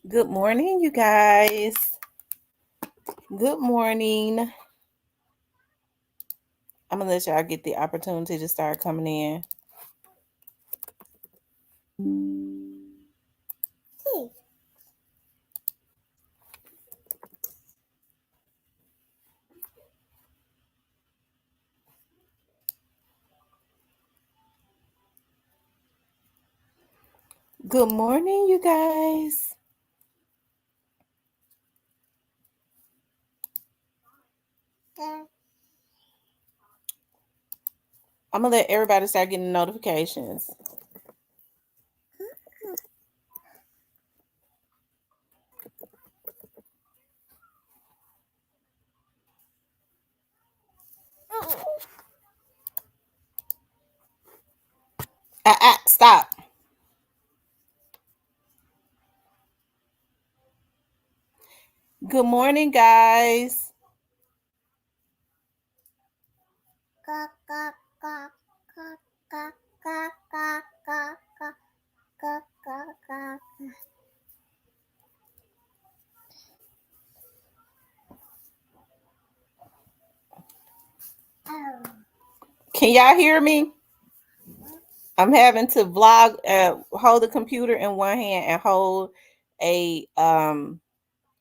Good morning, you guys. Good morning. I'm going to let y'all get the opportunity to start coming in. Good morning, you guys. I'm going to let everybody start getting notifications. Stop. Good morning, guys. Can y'all hear me? I'm having to vlog, hold the computer in one hand and hold a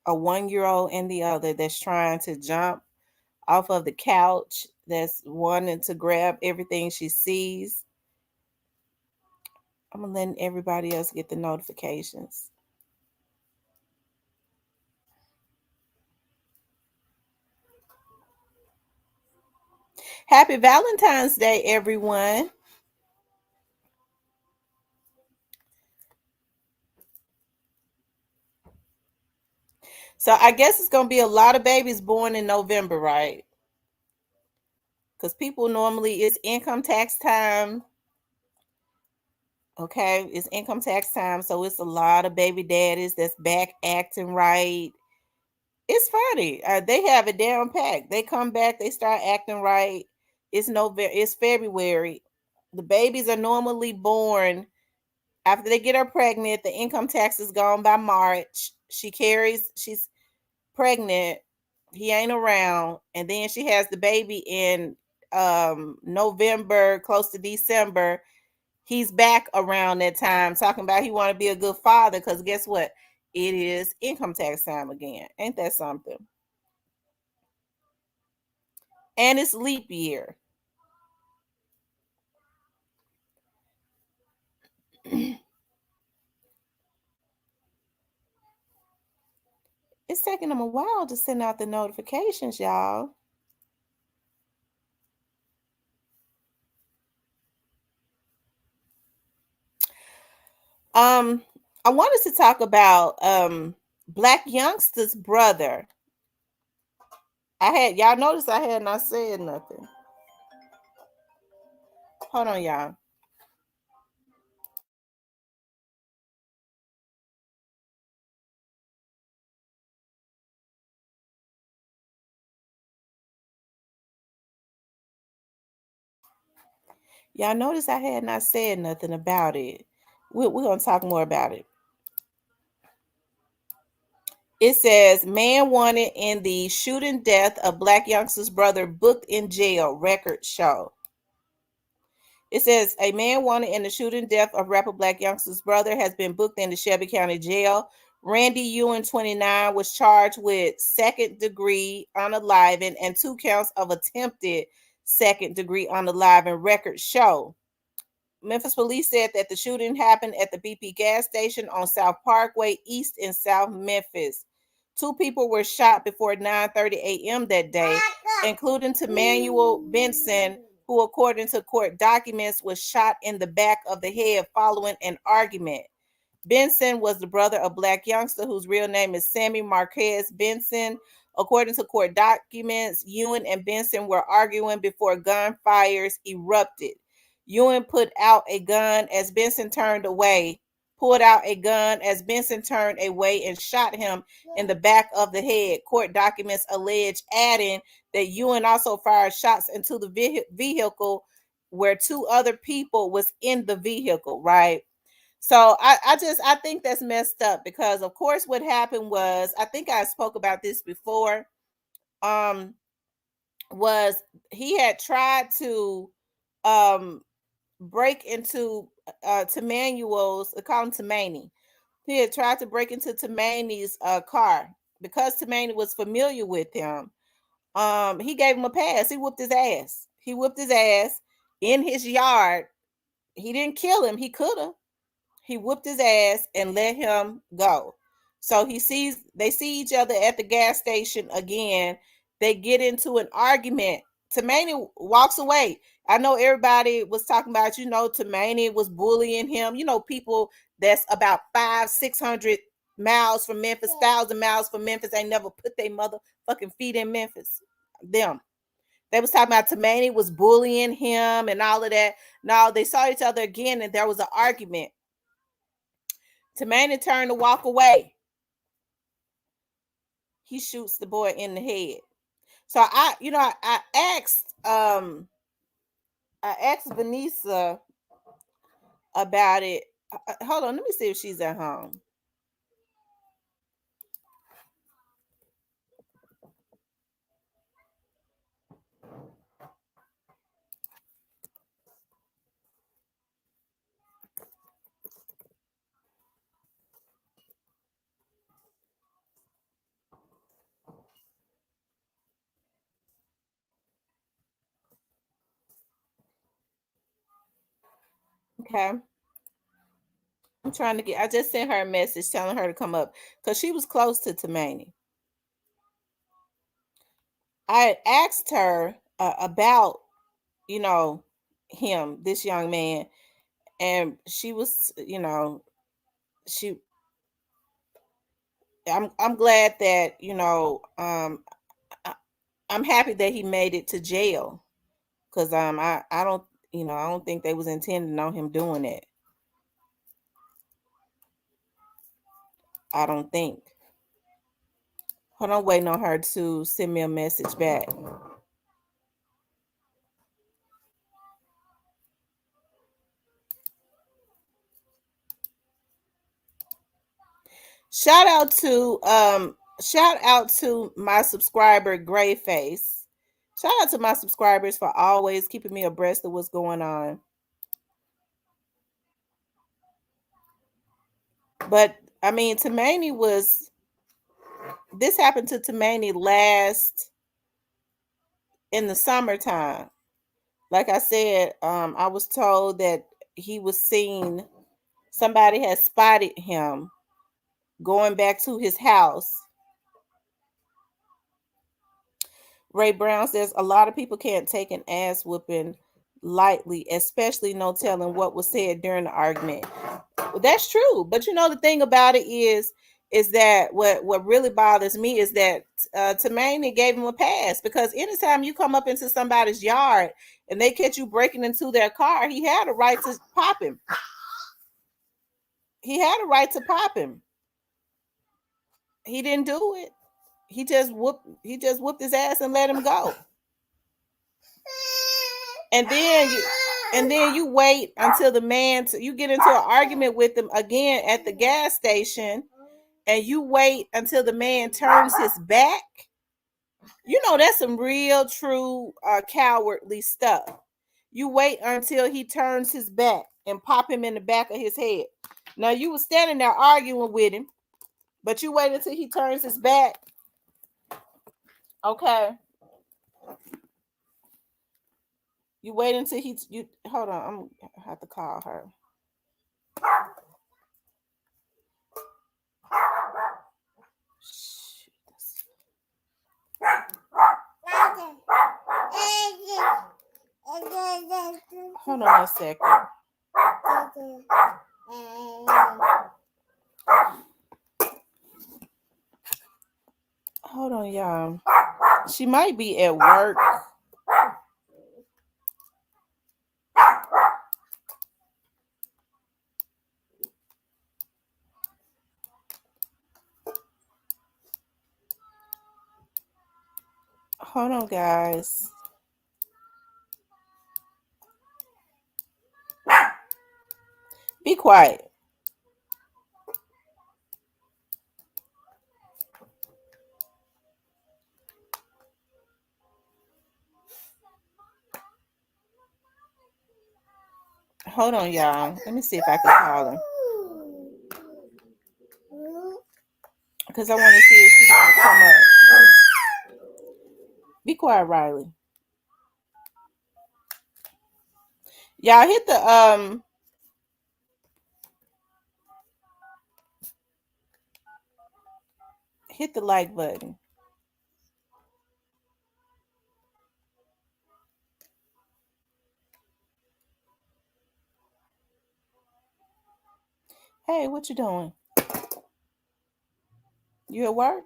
1-year-old in the other that's trying to jump off of the couch, that's wanting to grab everything she sees. I'm gonna let everybody else get the notifications. Happy Valentine's Day, everyone. So I guess it's gonna be a lot of babies born in November, right? Because people normally, it's income tax time. Okay, it's income tax time, so it's a lot of baby daddies that's back acting right. It's funny. They have it down packed. They come back, they start acting right. It's February. The babies are normally born after they get her pregnant. The income tax is gone by March. She's pregnant. He ain't around, and then she has the baby in November, close to December. He's back around that time talking about he want to be a good father, because guess what? It is income tax time again. Ain't that something? And it's leap year. It's taking them a while to send out the notifications, y'all. I wanted to talk about Blac Youngsta's brother. Y'all noticed I had not said nothing. Hold on, y'all. Y'all notice I had not said nothing about it. We're going to talk more about it. It says, man wanted in the shooting death of Blac Youngsta's brother booked in jail, record show. It says, a man wanted in the shooting death of rapper Blac Youngsta's brother has been booked into Shelby County Jail. Randy Ewing, 29, was charged with second-degree unaliving and 2 counts of attempted second-degree unaliving, record show. Memphis police said that the shooting happened at the BP gas station on South Parkway East in South Memphis. 2 people were shot before 9:30 a.m. that day, including Emmanuel Benson, who, according to court documents, was shot in the back of the head following an argument. Benson was the brother of Blac Youngsta, whose real name is Sammy Marquez Benson. According to court documents, Ewing and Benson were arguing before gunfires erupted. Ewing pulled out a gun as Benson turned away and shot him in the back of the head. Court documents allege, adding that Ewing also fired shots into the vehicle where 2 other people was in the vehicle, right? So I think that's messed up because of course what happened was, I think I spoke about this before. Um was he had tried to um break into Tamanuel's, call him Tamani. He had tried to break into Tamani's car because Tamani was familiar with him. He gave him a pass. He whooped his ass. He whooped his ass in his yard. He didn't kill him. He could have. He whooped his ass and let him go. So they see each other at the gas station again. They get into an argument. Tamani walks away. I know everybody was talking about, Tamani was bullying him. People that's about 500-600 miles from Memphis, 1,000 miles from Memphis, ain't never put their motherfucking feet in Memphis. Them. They was talking about Tamani was bullying him and all of that. No, they saw each other again and there was an argument. Tamani turned to walk away. He shoots the boy in the head. So I asked Vanessa about it. Hold on, let me see if she's at home. Okay. I'm trying to I just sent her a message telling her to come up because she was close to Tamani. I had asked her about, him, this young man, and she was, she I'm glad that, I'm happy that he made it to jail because I don't, I don't think they was intending on him doing it. I don't think. Hold on, waiting on her to send me a message back. Shout out to my subscriber Grayface. Shout out to my subscribers for always keeping me abreast of what's going on. But I mean, this happened to Tamani last in the summertime. Like I said, I was told that he was seen, somebody had spotted him going back to his house. Ray Brown says a lot of people can't take an ass whooping lightly, especially no telling what was said during the argument. Well, that's true, but the thing about it is that what really bothers me is that Tamani gave him a pass, because anytime you come up into somebody's yard and they catch you breaking into their car, he had a right to pop him. He had a right to pop him. He didn't do it. He just whooped his ass and let him go. And then you wait until the man you get into an argument with him again at the gas station, and you wait until the man turns his back. That's some real true cowardly stuff. You wait until he turns his back and pop him in the back of his head. Now you were standing there arguing with him, but you wait until he turns his back. Okay. You wait until you hold on. I'm gonna have to call her. Hold on a second. Hold on, y'all. She might be at work. Hold on, guys. Be quiet. Hold on, y'all. Let me see if I can call him. Because I want to see if she's going to come up. Be quiet, Riley. Y'all hit the like button. Hey, what you doing? You at work?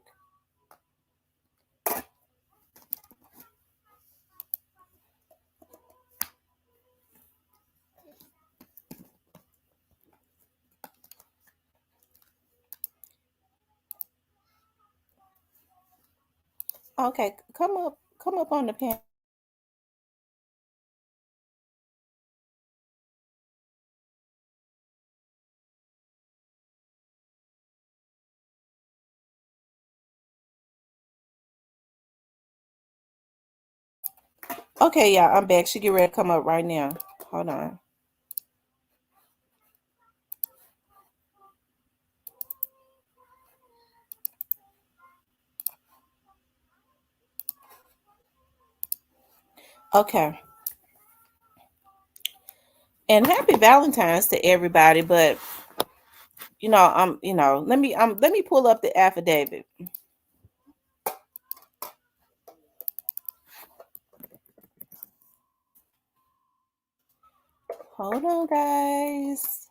Okay, come up on the panel. Okay, yeah, I'm back. She get ready to come up right now. Hold on. Okay. And happy Valentine's to everybody, but let me pull up the affidavit. Hold on, guys.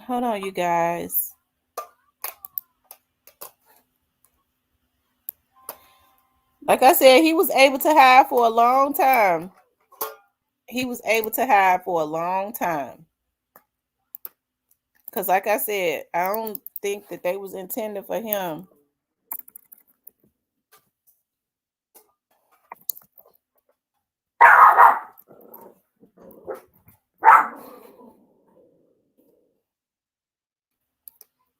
Hold on, you guys. Like I said, he was able to hide for a long time. He was able to hide for a long time. Because like I said, I don't think that they was intended for him.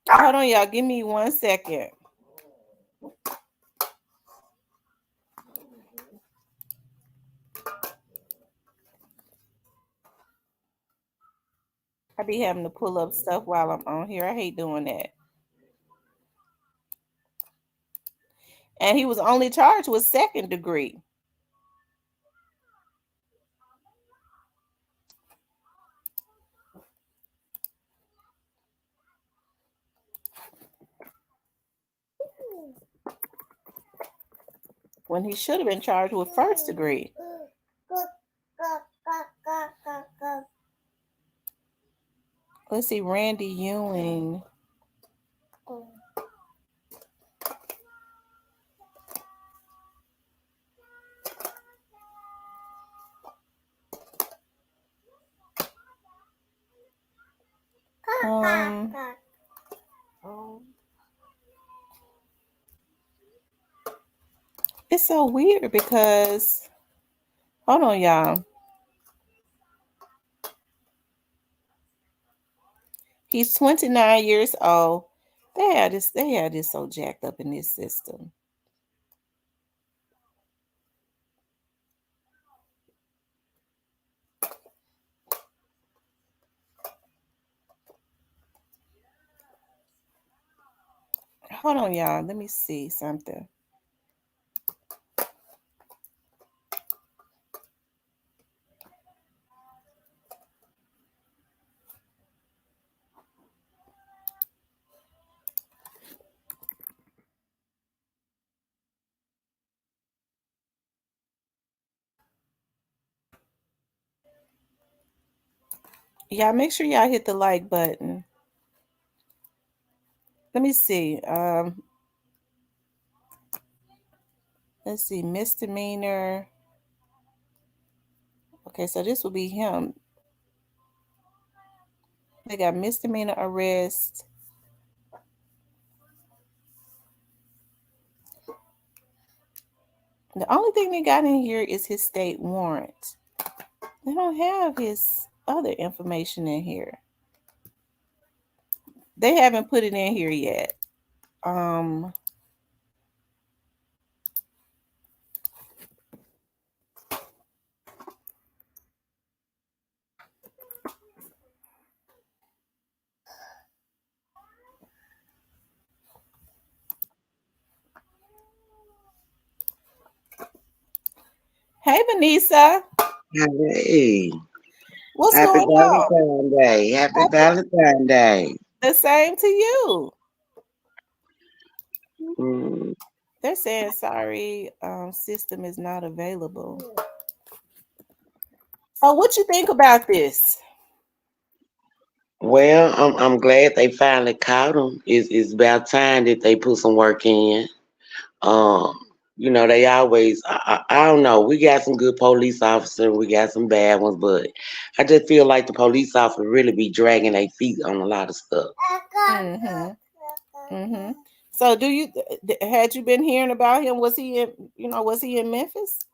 Hold on, y'all. Give me 1 second. I be having to pull up stuff while I'm on here. I hate doing that. And he was only charged with second degree. When he should have been charged with first degree. Let's see, Randy Ewing. It's so weird because, hold on, y'all. He's 29 years old. They had this so jacked up in this system. Hold on, y'all. Let me see something. Y'all make sure y'all hit the like button. Let me see. Let's see, misdemeanor. Okay, so this will be him. They got misdemeanor arrest. The only thing they got in here is his state warrant. They don't have his other information in here. They haven't put it in here yet. Um, hey, Vanessa, Hey, what's happy going on? Valentine's Day. Happy Happy, Valentine's Day. the same to you. Mm, They're saying sorry, system is not available. So, what you think about this? well, I'm glad they finally caught him. It's about time that they put some work in. Um, they always I don't know. We got some good police officers, we got some bad ones, but I just feel like the police officers really be dragging their feet on a lot of stuff. Mm-hmm. Mm-hmm. So, had you been hearing about him? Was he in? Was he in Memphis?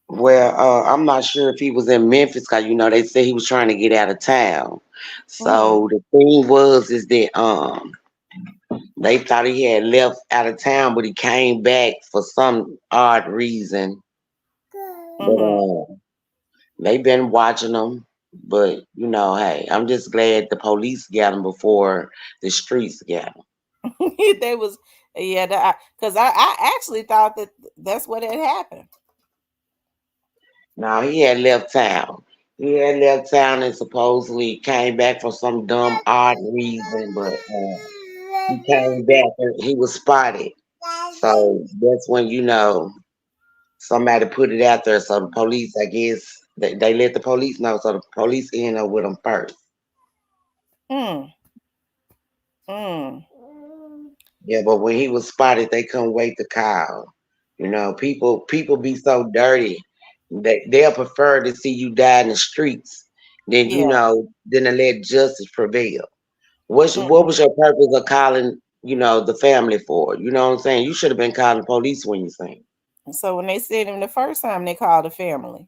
Well, I'm not sure if he was in Memphis because they said he was trying to get out of town. Mm-hmm. So the thing was is that they thought he had left out of town, but he came back for some odd reason. But Mm-hmm. they been watching him. But hey, I'm just glad the police got him before the streets got him. They was, yeah, because I actually thought that that's what had happened. Now he had left town. He had left town and supposedly came back for some dumb odd reason, but he came back and he was spotted. So that's when somebody put it out there. So the police, I guess, they let the police know. So the police ended up with him first. Mm. Mm. Yeah, but when he was spotted, they couldn't wait to call. People be so dirty. They'll prefer to see you die in the streets than Yeah. than to let justice prevail. What Mm-mm. was your purpose of calling the family for? You know what I'm saying? You should have been calling the police when you seen. So when they seen him the first time, they called the family,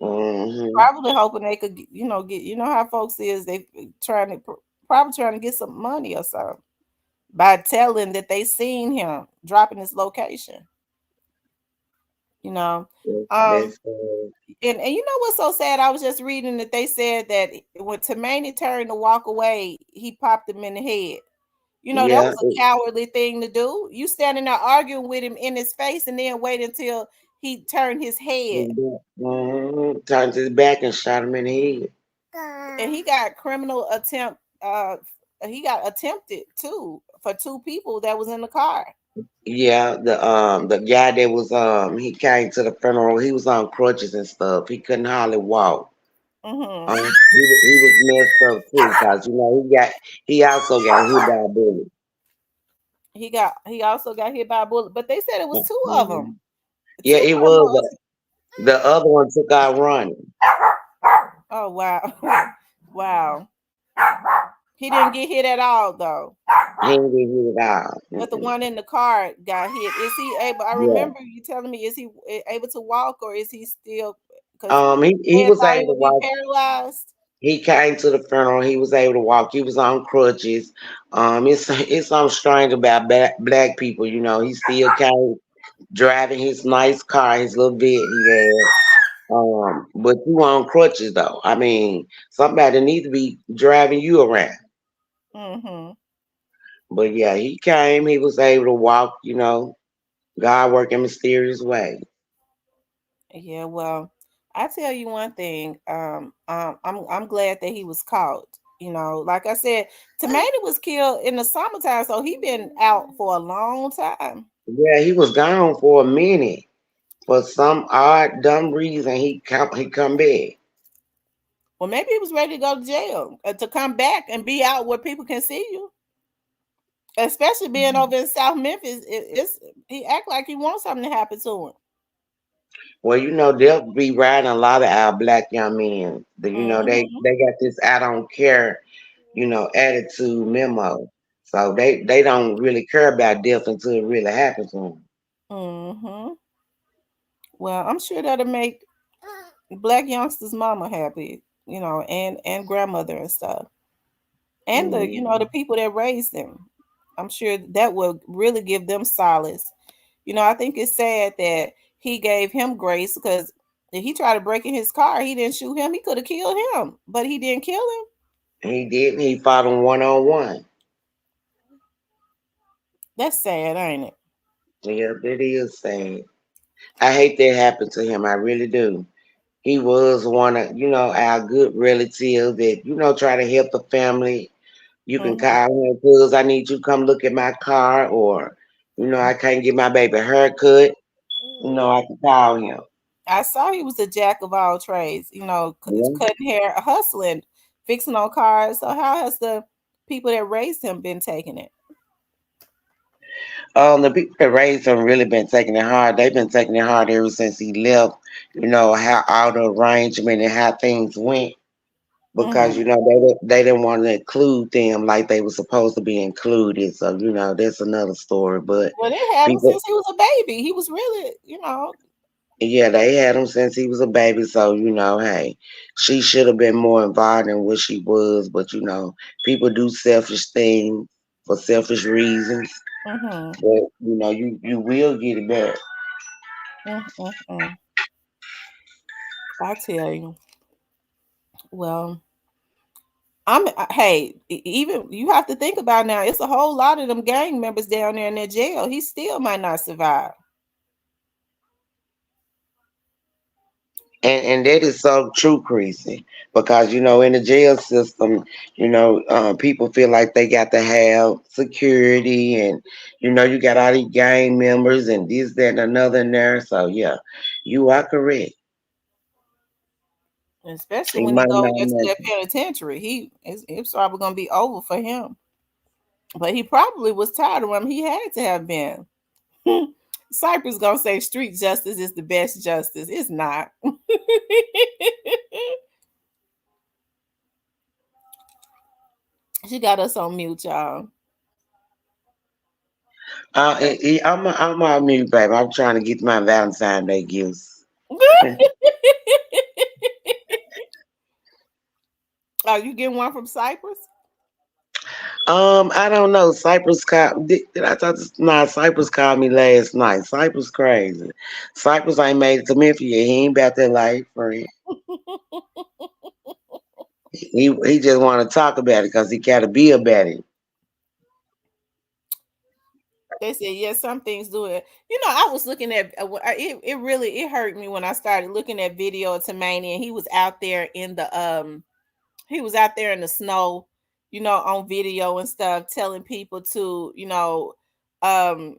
Hmm. probably hoping they could, get, how folks is, they trying to probably trying to get some money or something by telling that they seen him dropping his location. You know, um, That's and you know what's so sad? I was just reading that they said that when Tamaney turned to walk away, he popped him in the head. That yeah. was a cowardly thing to do. You standing there arguing with him in his face and then wait until he turned his head. Turned his back and shot him in the head. And he got criminal attempt he got attempted too for two people that was in the car. Yeah, the guy that was he came to the funeral. He was on crutches and stuff. He couldn't hardly walk. Hmm. He was messed up too, cause he also got hit by a bullet. He also got hit by a bullet, but they said it was two of them. Mhm. Yeah, Two it was. criminals. The other one took out running. Oh wow. Wow. He didn't get hit at all though. He didn't get hit at all. But the Mm-mm. one in the car got hit. Is he able? I Yeah. remember you telling me, is he able to walk or is he still? Because He they was thought he able to would be walk. paralyzed. He came to the funeral. He was able to walk. He was on crutches. It's something strange about black people. He still came driving his nice car, his little vet he had. But you on crutches though. I mean, somebody needs to be driving you around. Mm-hmm. But yeah, he came. He was able to walk. God working mysterious way. Yeah. Well, I tell you one thing. I'm glad that he was caught. Like I said, Tomato was killed in the summertime, so he been out for a long time. Yeah, he was gone for a minute. For some odd, dumb reason, he come back. Well, maybe he was ready to go to jail to come back and be out where people can see you. Especially being over in South Memphis, he act like he wants something to happen to him. Well, they'll be riding a lot of our black young men. Hmm. They got this I don't care, attitude memo. So they don't really care about death until it really happens to them. Hmm. Well, I'm sure that'll make Black youngsters' mama happy, and grandmother and stuff, and the Mm. people that raised them. I'm sure that will really give them solace. I think it's sad that he gave him grace because if he tried to break in his car, he didn't shoot him. He could have killed him, but he didn't kill him. He didn't. He fought him 1-on-1. That's sad, ain't it? Yeah, that is sad. I hate that happened to him. I really do. He was one of, our good relatives that, try to help the family. You can Hmm. call him, cuz I need you to come look at my car, or, I can't get my baby a haircut. I can call him. I saw he was a jack of all trades. Yeah. Cutting hair, hustling, fixing on cars. So how has the people that raised him been taking it? The people that raised him really been taking it hard. They've been taking it hard ever since he left. How all the arrangement and how things went. Because Hmm. they didn't want to include them like they were supposed to be included. So that's another story. But Well, they had him people, since he was a baby. He was really, yeah, they had him since he was a baby. So hey, she should have been more involved in what she was. But people do selfish things for selfish reasons. mm-hmm, But you will get it back. mm-mm. I tell you. Well, hey, even you have to think about now. It's a whole lot of them gang members down there in that jail. He still might not survive. And that is so true, Chrissy, because in the jail system, people feel like they got to have security, and you got all these gang members and this, that, and another in there. So yeah, you are correct. Especially He when he might go over not there to that nothing. penitentiary. It's probably gonna be over for him. But he probably was tired of him. He had to have been. Cypress gonna say street justice is the best justice. It's not. She got us on mute, y'all. I'm on mute, baby. I'm trying to get my Valentine's Day gifts. Are you getting one from Cypress? I don't know. Cypress called. Did I talk to? Nah, Cypress called me last night. Cypress crazy. Cypress ain't made it to Memphis yet. He ain't about that life, friend. He just want to talk about it because he got to be about it. They said yes, some things do it. I was looking at it. It really hurt me when I started looking at video of Tamani, and he was out there in the snow, on video and stuff, telling people um,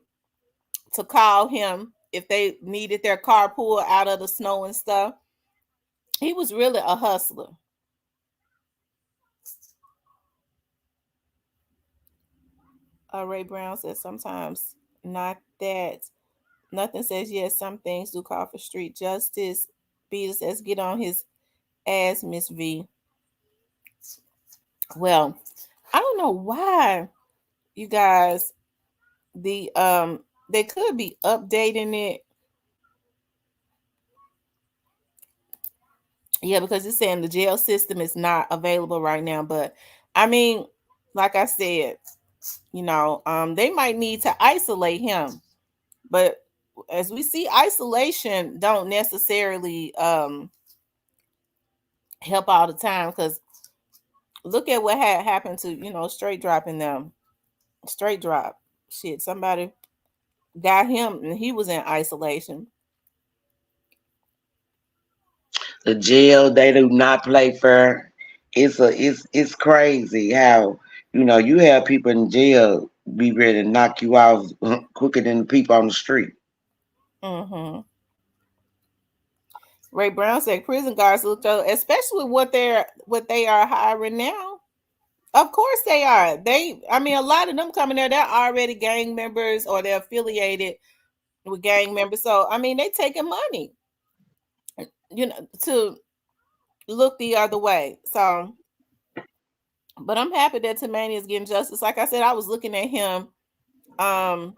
to call him if they needed their car pulled out of the snow and stuff. He was really a hustler. Ray Brown says sometimes not that. Nothing says yes. Some things do call for street justice. Peter says get on his ass, Miss V. Well, I don't know why you guys they could be updating it. Yeah, because it's saying the jail system is not available right now. But I mean, like I said, they might need to isolate him. But as we see, isolation don't necessarily help all the time because look at what had happened to straight dropping them. Straight drop. Shit, somebody got him and he was in isolation. The jail, they do not play fair. It's crazy how you have people in jail be ready to knock you out quicker than the people on the street. Mm-hmm. Ray Brown said prison guards look up, especially what they are hiring now. Of course they are. I mean, a lot of them coming there, they're already gang members or they're affiliated with gang members. So I mean, they taking money, to look the other way. So, but I'm happy that Tamani is getting justice. Like I said, I was looking at him, um,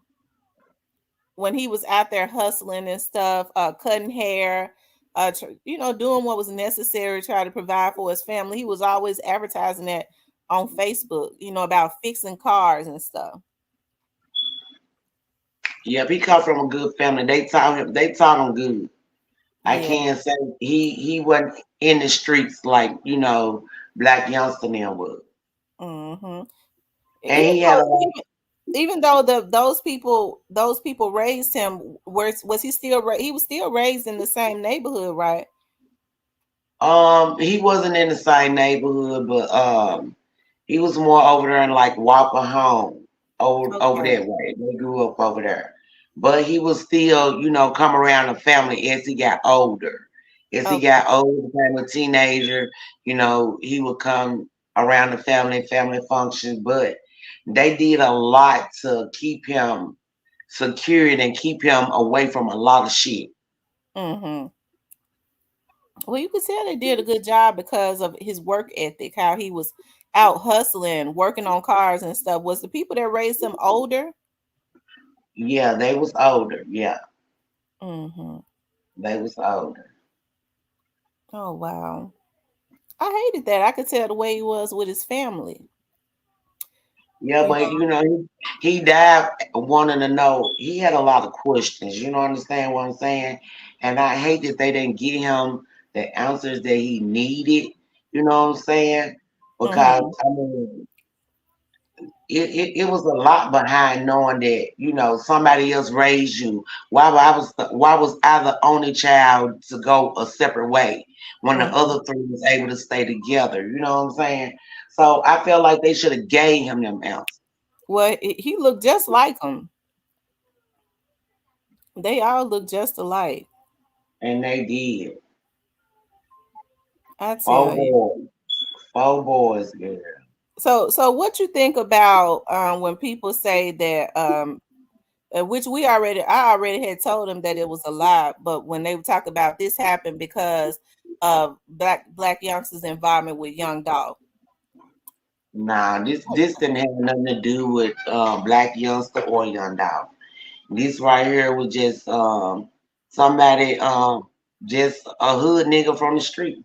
when he was out there hustling and stuff, cutting hair, doing what was necessary to try to provide for his family. He was always advertising that on Facebook, about fixing cars and stuff. Yeah, he come from a good family. They taught him. They taught him good. I Yeah. can't say he wasn't in the streets like Black Youngster now was. Mm-hmm. And Even he had a though, lot. even though those people raised him, was he still he was still raised in the same neighborhood, right? He wasn't in the same neighborhood, but he was more over there in like Walker Home, over Okay. that way. They grew up over there. But he was still, come around the family as he got older. As he Okay. got older, became a teenager, he would come around the family functions. But they did a lot to keep him secured and keep him away from a lot of shit. Mm-hmm. Well, you could tell they did a good job because of his work ethic, how he was out hustling, working on cars and stuff. Was the people that raised him older? Yeah, they was older. Yeah, Mm-hmm. they was older. Oh, wow. I hated that. I could tell the way he was with his family. Yeah, You but know. he died wanting to know. He had a lot of questions. You know, understand what I'm saying? And I hate that they didn't get him the answers that he needed. You know what I'm saying? Because Mm-hmm. I mean, it was a lot behind knowing that somebody else raised you. Why was I the only child to go a separate way when the Mm-hmm. other three was able to stay together? You know what I'm saying? So I feel like they should have gave him them answers. Well, he looked just like him. They all look just alike. And they did. I Four tell you. boys. Four boys, girl. So what you think about when people say that which I already had told them that it was a lie, but when they talk about this happened because of black youngsters' involvement with Young Dog. Nah, this didn't have nothing to do with Black Youngster or Young Dog. This right here was just somebody just a hood nigga from the street.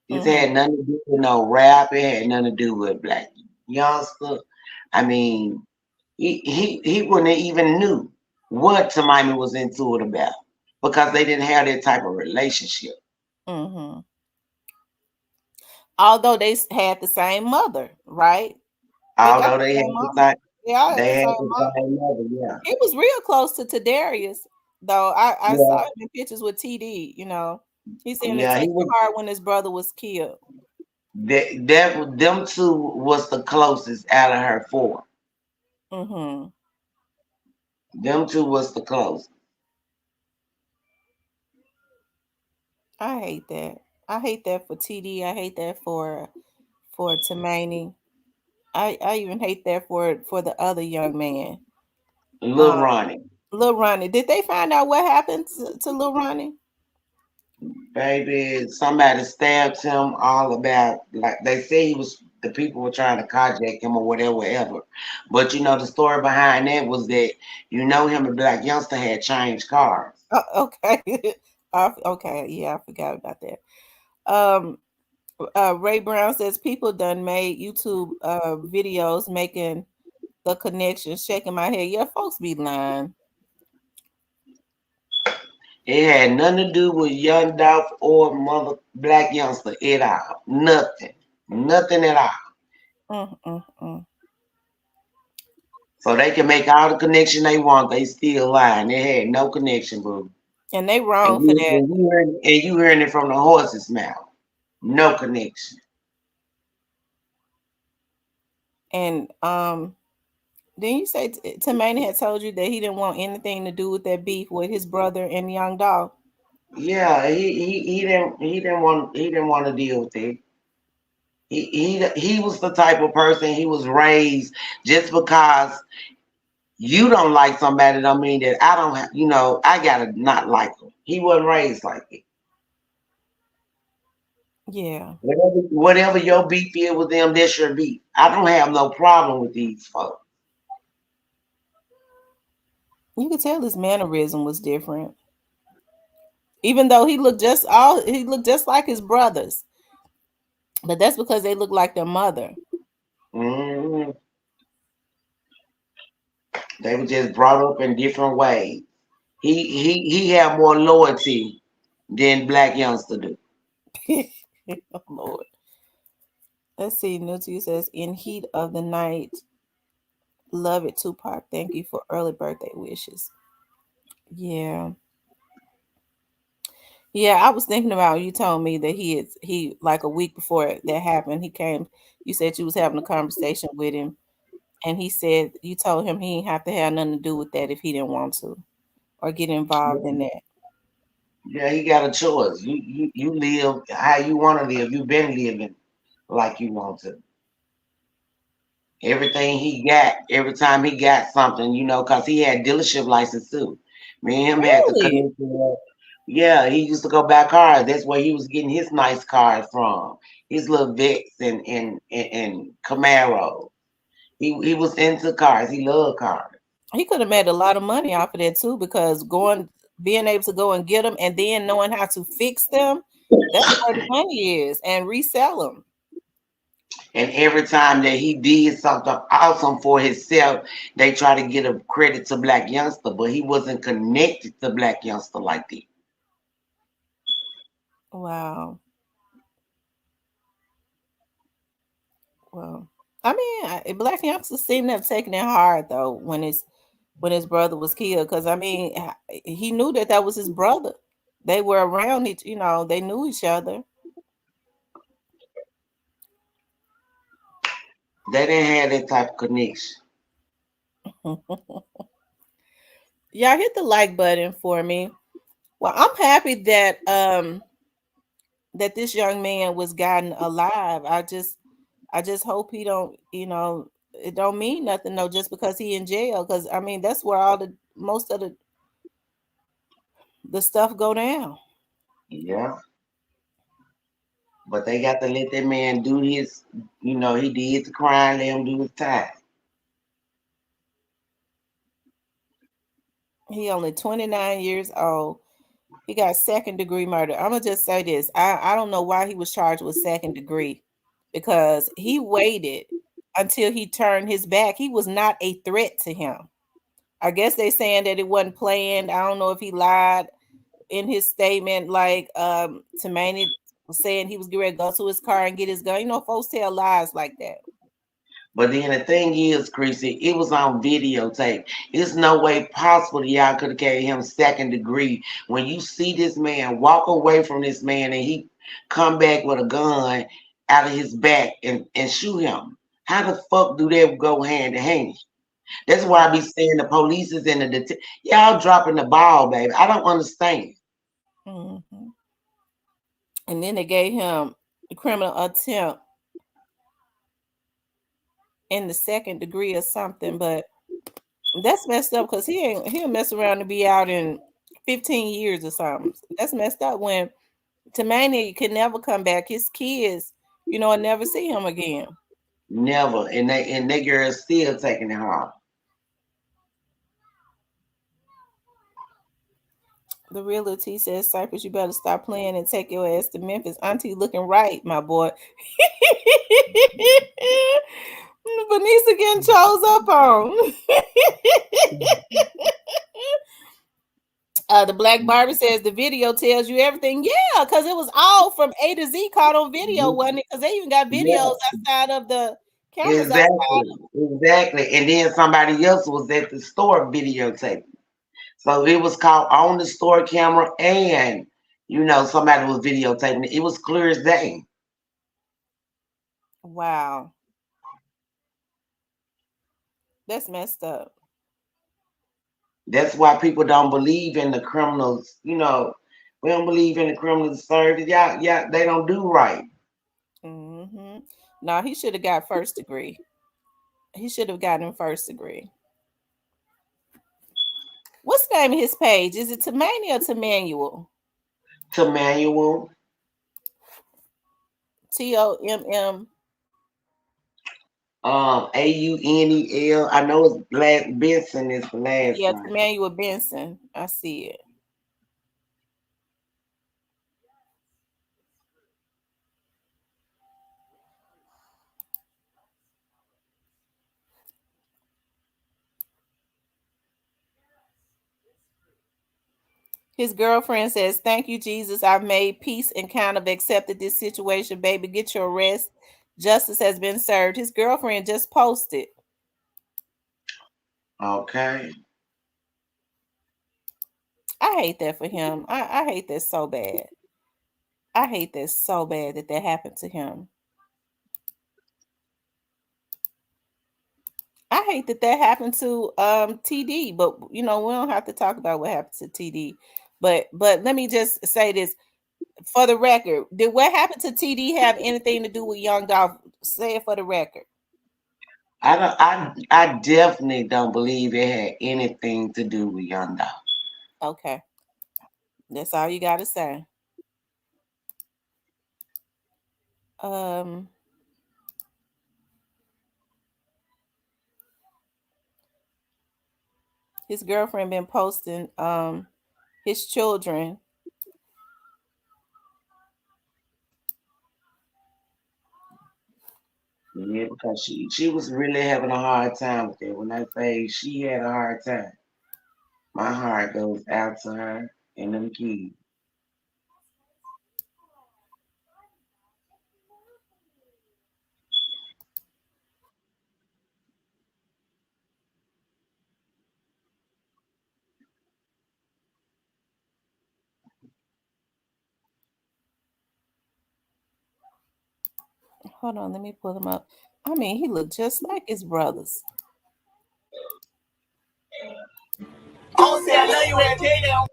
This had Mm-hmm. nothing to do with no rap. It had nothing to do with Black Youngster. I mean, he wouldn't have even knew what Tamimi was into it about because they didn't have that type of relationship. Mm-hmm. Although had the same mother, right? They got Although the they had same the mama. same, They all had the they had same the mother. same mother. Yeah, He was real close to Darius, though. I saw yeah, him in pictures with TD. He seemed to yeah. take He it was hard when his brother was killed. them two was the closest out of her four. Mm-hmm. Them two was the closest. I hate that. I hate that for TD. I hate that for Tumaini. I even hate that for the other young man. Lil Um, Ronnie, Lil Ronnie. Did they find out what happened to Lil Ronnie? baby, somebody stabbed him. All about like they say the people were trying to carjack him or whatever, whatever. But the story behind that was that him and Black Youngster had changed cars. Okay. Okay. Yeah, I forgot about that. Um, Ray Brown says people done made YouTube videos making the connection, shaking my head. Yeah, folks be lying. It had nothing to do with Young Dolph or Mother Black Youngster at all. Nothing. Nothing at all. Mm, mm, mm. So they can make all the connection they want. They still lying. They had no connection, boo. And they And wrong for you, that. and you hearing it from the horse's mouth. No connection. And didn't you say Tumaini had told you that he didn't want anything to do with that beef with his brother and Young Dog? Yeah, he didn't want to deal with it. He was the type of person he was raised just because you don't like somebody don't mean that I don't I gotta not like them. He wasn't raised like it. Yeah. Whatever your beef is with them, that's your beef. I don't have no problem with these folks. You could tell his mannerism was different. Even though he looked just like his brothers. But that's because they look like their mother. Hmm. They were just brought up in different ways. He had more loyalty than Black Youngster do. Oh, Lord. Let's see. Nutu says, in heat of the night, love it, Tupac. Thank you for early birthday wishes. Yeah. Yeah, I was thinking about you told me that he like a week before that happened, he came, you said you was having a conversation with him, and he said you told him he didn't have to have nothing to do with that if he didn't want to or get involved in that. Yeah, he got a choice. You live how you want to live. You've been living like you want to. Everything he got, every time he got something, cause he had dealership license too. Me and him had to Really? connect. Yeah, he used to go buy cars. That's where he was getting his nice cars from. His little Vex and Camaro. He was into cars. He loved cars. He could have made a lot of money off of that too, because being able to go and get them and then knowing how to fix them, that's where the money is, and resell them. And every time that he did something awesome for himself, they try to get a credit to Black Youngster, but he wasn't connected to Black Youngster like that. Wow. Well, I mean, Black youngsters seem to have taken it hard though when his brother was killed, because I mean, he knew that was his brother. They were around each, they knew each other. They didn't have that type of connection. Y'all hit the like button for me. Well, I'm happy that this young man was gotten alive. I just hope he don't, it don't mean nothing though just because he in jail, because I mean that's where all the most of the stuff go down. Yeah. But they got to let that man do his, he did the crime, let him do his time. He only 29 years old. He got second degree murder. I'm gonna just say this. I don't know why he was charged with second degree, because he waited until he turned his back. He was not a threat to him. I guess they saying that it wasn't planned. I don't know if he lied in his statement, like Tamani was saying he was getting ready to go to his car and get his gun. Folks tell lies like that. But then the thing is, Chrissy, it was on videotape. There's no way possible that y'all could have gave him second degree. When you see this man walk away from this man and he come back with a gun out of his back and shoot him. How the fuck do they go hand to hand? That's why I be saying the police is in the y'all dropping the ball, baby. I don't understand. Mm-hmm. And then they gave him a criminal attempt in the second degree or something, but that's messed up because he'll mess around to be out in 15 years or something. That's messed up when Tamani could never come back. His kids, will never see him again. Never. And they girl still taking it hard. The realty says, Cypress, you better stop playing and take your ass to Memphis. Auntie looking right, my boy. Vanessa getting chose up on. The Black Barbie says the video tells you everything. Yeah, because it was all from A to Z caught on video, wasn't it? Because they even got Yeah. videos outside of the cameras outside. Exactly. And then somebody else was at the store videotaping. So it was caught on the store camera and somebody was videotaping it. It was clear as day. Wow. That's messed up. That's why people don't believe in the criminals. We don't believe in the criminals served. Yeah, they don't do right. Mm-hmm. No, he should have got first degree. He should have gotten first degree. What's the name of his page? Is it Tamani or Tamanuel? Tamanuel. TOMM. Aunel. I know it's last Benson is the last Yeah, name. Emmanuel Benson. I see it. His girlfriend says, "Thank you, Jesus. I've made peace and kind of accepted this situation. Baby, get your rest. Justice has been served." His girlfriend just posted. Okay. I hate that for him. I hate that so bad. I hate that so bad that that happened to him. I hate that that happened to TD, but you know, we don't have to talk about what happened to TD. But let me just say this for the record. Did what happened to TD have anything to do with Young Dolph? Say it for the record. I don't. I definitely don't believe it had anything to do with Young Dog. Okay. That's all you gotta say. Um his girlfriend been posting his children. Yeah, because she was really having a hard time with it. When I say she had a hard time, my heart goes out to her and them kids. Hold on, let me pull him up. I mean, he looked just like his brothers. Oh, say I love you every day now.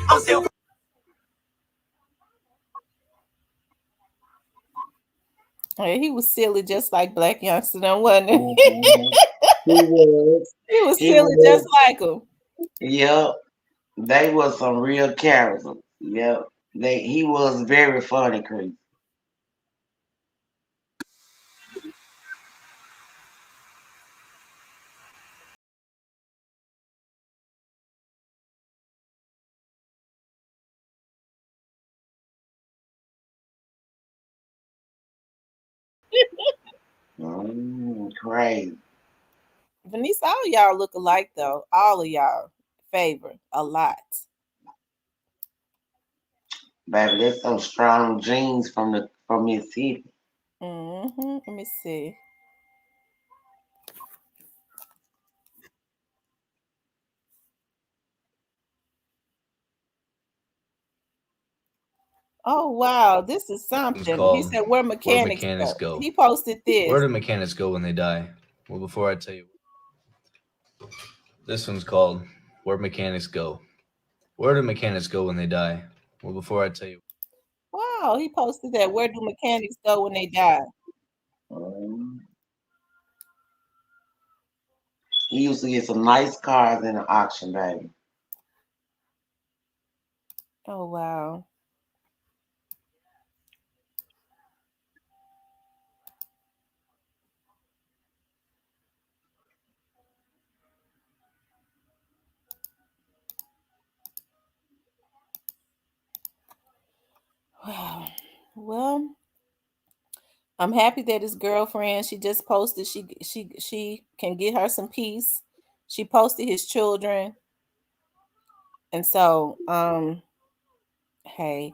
I'm still. Yeah, he was silly just like Black Youngster, then wasn't he? Mhm. He was. He was He silly just was. like him. Yep. They was some real characters. Yep. He was very funny, Chris. Crazy. Vanessa, all y'all look alike though. All of y'all favor a lot. Baby, that's some strong genes from Mississippi. Let me see. Oh wow, this is It's something. He called said, "Where Where mechanics Mechanics go?" Go. He posted Where this. do mechanics go when they die? Well, before I tell you, this one's called Where Mechanics Go. Where do mechanics go when they die? Well, before I tell you, Wow, he posted that. Where do mechanics go when they die? Um, he used to get some nice cars in the auction, baby. Oh wow. Wow. Well, I'm happy that his girlfriend, she just posted she can get her some peace. She posted his children. And so hey,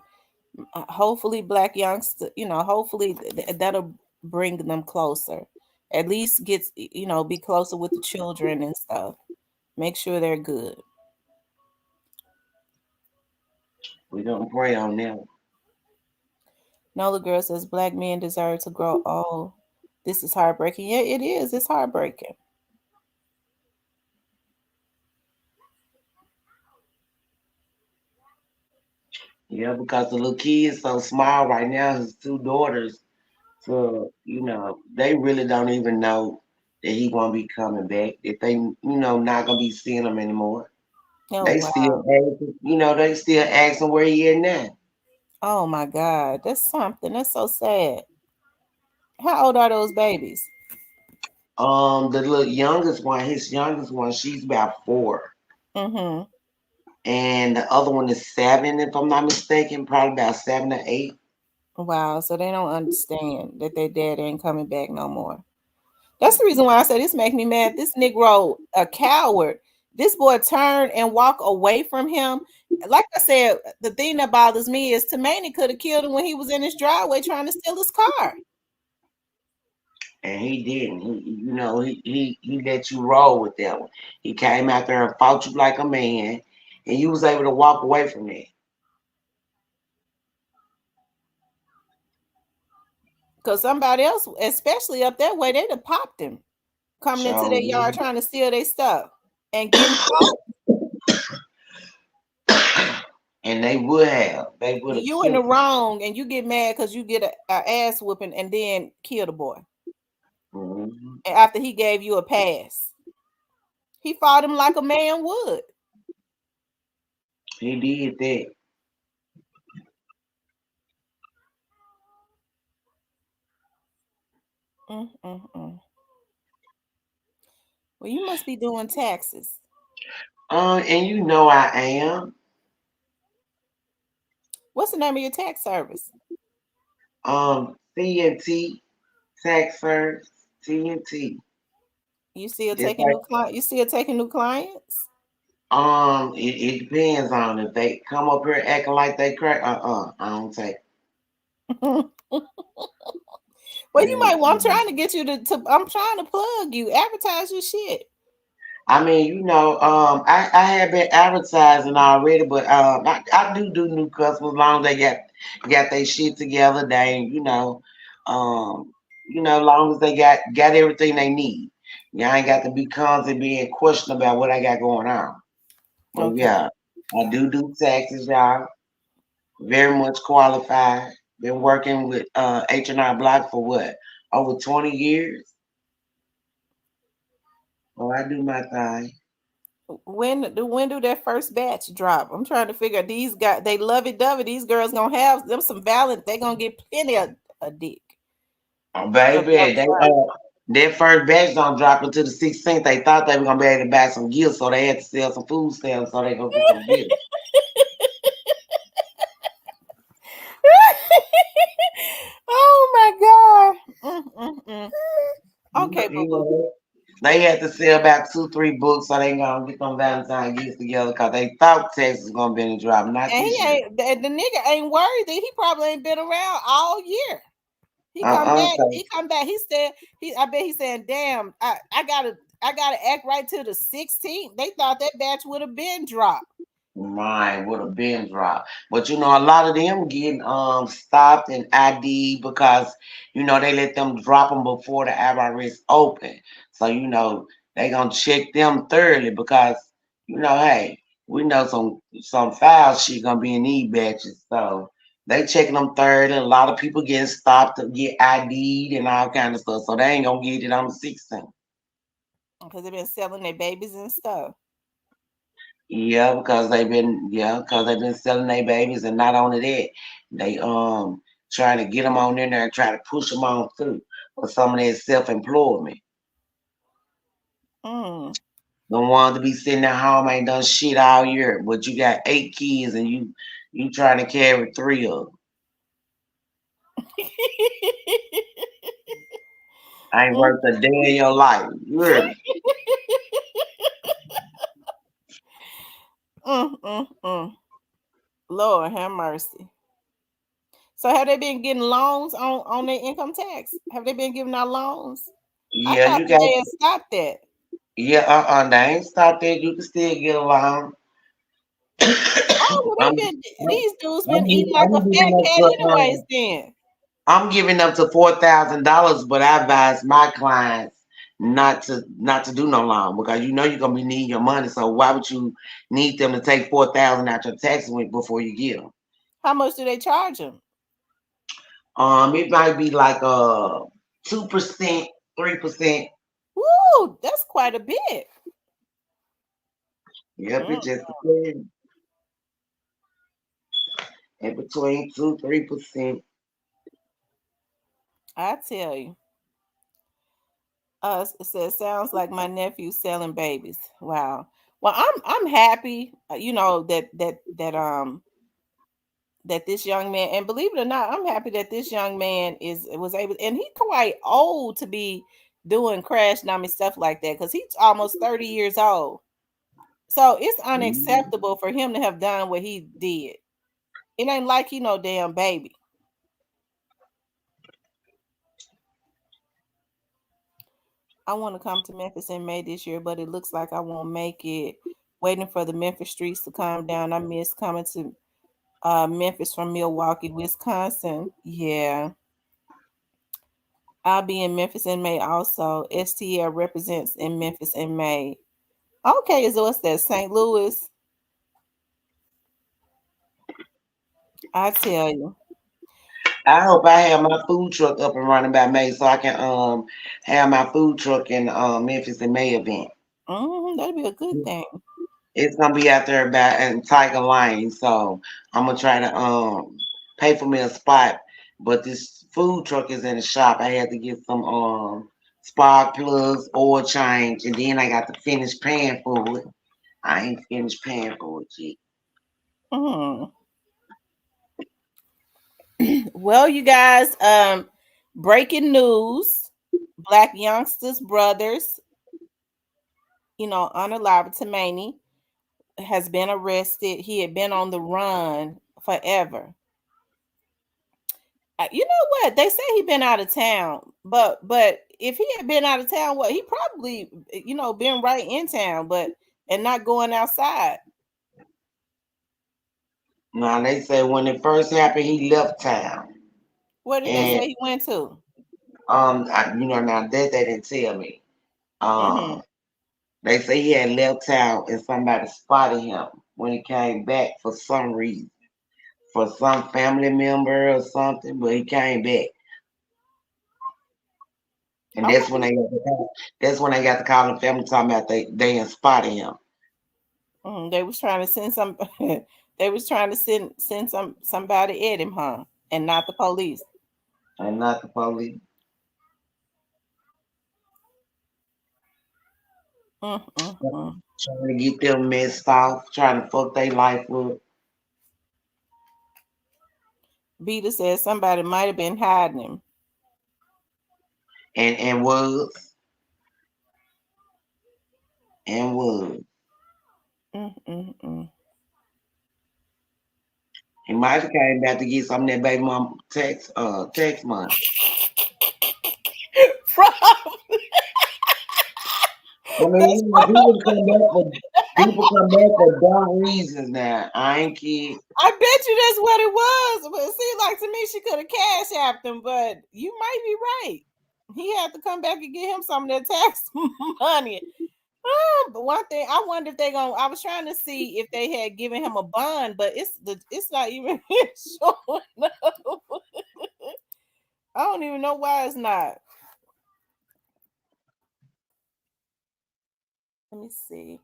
hopefully Black Youngster, hopefully that'll bring them closer. At least gets, be closer with the children and stuff. Make sure they're good. We don't pray on them. Nola girl says black men deserve to grow old. This is heartbreaking. Yeah, it is. It's heartbreaking. Yeah, because the little kid's so small right now, his two daughters, so they really don't even know that he gonna be coming back. If they, not gonna be seeing him anymore. Oh They wow. still asking, they still asking where he at now. Oh my God, that's something. That's so sad. How old are those babies? The little youngest one, his youngest one, she's about 4. Mm-hmm. And the other one is 7, if I'm not mistaken, probably about 7 or 8. Wow, so they don't understand that their dad ain't coming back no more. That's the reason why I said this make me mad. This Negro a coward. This boy turned and walk away from him. Like I said, the thing that bothers me is Tamaney could have killed him when he was in his driveway trying to steal his car. And he didn't. He let you roll with that one. He came out there and fought you like a man, and you was able to walk away from it. Because somebody else, especially up that way, they'd have popped him coming into So their yard trying to steal their stuff and getting caught. and they would have. They would have You in the killed him. wrong and you get mad because you get a ass whooping and then kill the boy. Mm-hmm. And after he gave you a pass, he fought him like a man would. He did that. Mm-mm-mm. Well, you must be doing taxes. And you know I am. What's the name of your tax service? CNT tax service. TNT. You still Just taking like new client? You still taking new clients? it depends on if they come up here acting like they crack. I don't take. Well, you might. Well, I'm Mm-mm. trying to get you to. I'm trying to plug you. Advertise your shit. I mean, I have been advertising already, but I do new customers as long as they got their shit together. They, long as they got everything they need. Yeah, I ain't got to be constantly being questioned about what I got going on. But Okay. yeah, I do taxes, y'all. Very much qualified. Been working with H&R Block for what, over 20 years. Oh, I do my thing. When do that first batch drop? I'm trying to figure. These guys, they love it, dovey. These girls gonna have them some balance. They gonna get plenty of a dick. Oh, Of baby, time. their first batch don't drop until the 16th. They thought they were gonna be able to buy some gifts, so they had to sell some food stamps so they go get some gifts. Oh my god. Mm-mm-mm. Okay, boo boo. They had to sell about 2, 3 books so they gonna get them Valentine gifts together because they thought Texas was gonna be in the drop, not And he this year. ain't the nigga ain't worried that he probably ain't been around all year. He come back. So He come back. He said I bet he's saying, damn, I gotta act right to the 16th. They thought that batch would have been dropped. mine would have been dropped. But a lot of them getting stopped and ID because they let them drop them before the IRS open. So they gonna check them thoroughly because hey, we know some foul shit gonna be in these batches. So they checking them thoroughly. A lot of people getting stopped to get ID'd and all kind of stuff. So they ain't gonna get it on the 16th. Because they've been selling their babies and stuff. Because they've been selling their babies, and not only that, they trying to get them on in there and try to push them on through for some of their self-employment. Mm. The ones to be sitting at home ain't done shit all year, but you got 8 kids and you trying to carry 3 of them. Ain't Mm. worth a day in your life. You hear me? Lord have mercy. So have they been getting loans on their income tax? Have they been giving out loans? I Yeah, thought you that got they had stopped that. they ain't stopped that. You can still get along. Oh, well, I'm, these dudes been I'm, eating like a I'm fat giving up cat to anyways then. I'm giving up to $4,000, but I advise my clients not to do no loan because you're gonna be needing your money. So why would you need them to take 4,000 out your tax week before you get them? How much do they charge them? It might be like 2%, 3%. Woo, that's quite a bit. Yep, Mm. it just depends. at between 2-3%. I tell you. It says sounds like my nephew selling babies. Wow. Well, I'm happy, that this young man, and believe it or not, I'm happy that this young man was able, and he's quite old to be doing crash dummy stuff like that, because he's almost 30 years old. So it's unacceptable for him to have done what he did. It ain't like he no damn baby. I want to come to Memphis in May this year, but it looks like I won't make it. Waiting for the Memphis streets to calm down. I miss coming to Memphis from Milwaukee, Wisconsin. Yeah. I'll be in Memphis in May also. STL represents in Memphis in May. Okay, so what's that? St. Louis? I tell you. I hope I have my food truck up and running by May so I can have my food truck in Memphis in May event. That'd be a good thing. It's gonna be out there in Tiger Lane, so I'm gonna try to pay for me a spot. But this food truck is in the shop. I had to get some spark plugs, oil change, and then I got to finish paying for it. I ain't finished paying for it yet. Well, you guys, breaking news: Black Youngsters Brothers, Unalive Toomey, has been arrested. He had been on the run forever. You know what? They say he been out of town, but if he had been out of town, he probably been right in town, and not going outside. Now they say when it first happened, he left town. Where did they say he went to? Now that they didn't tell me. They say he had left town and somebody spotted him when he came back for some reason, for some family member or something, but he came back. And that's when they got the call the family talking about they had spotted him. They was trying to send some they was trying to send somebody at him, huh? And not the police. And not the police. Trying to get them messed off, trying to fuck their life up. Beta says somebody might have been hiding him. And was. And was. He might have came back to get some of that baby mom tax money. I mean, people come back for dumb reasons now. I ain't kidding. I bet you that's what it was. But it seemed like to me she could have cash apped him, but you might be right. He had to come back and get him some of that tax money. But one thing, I wonder if I was trying to see if they had given him a bond, but it's not even showing up. I don't even know why it's not. Let me see.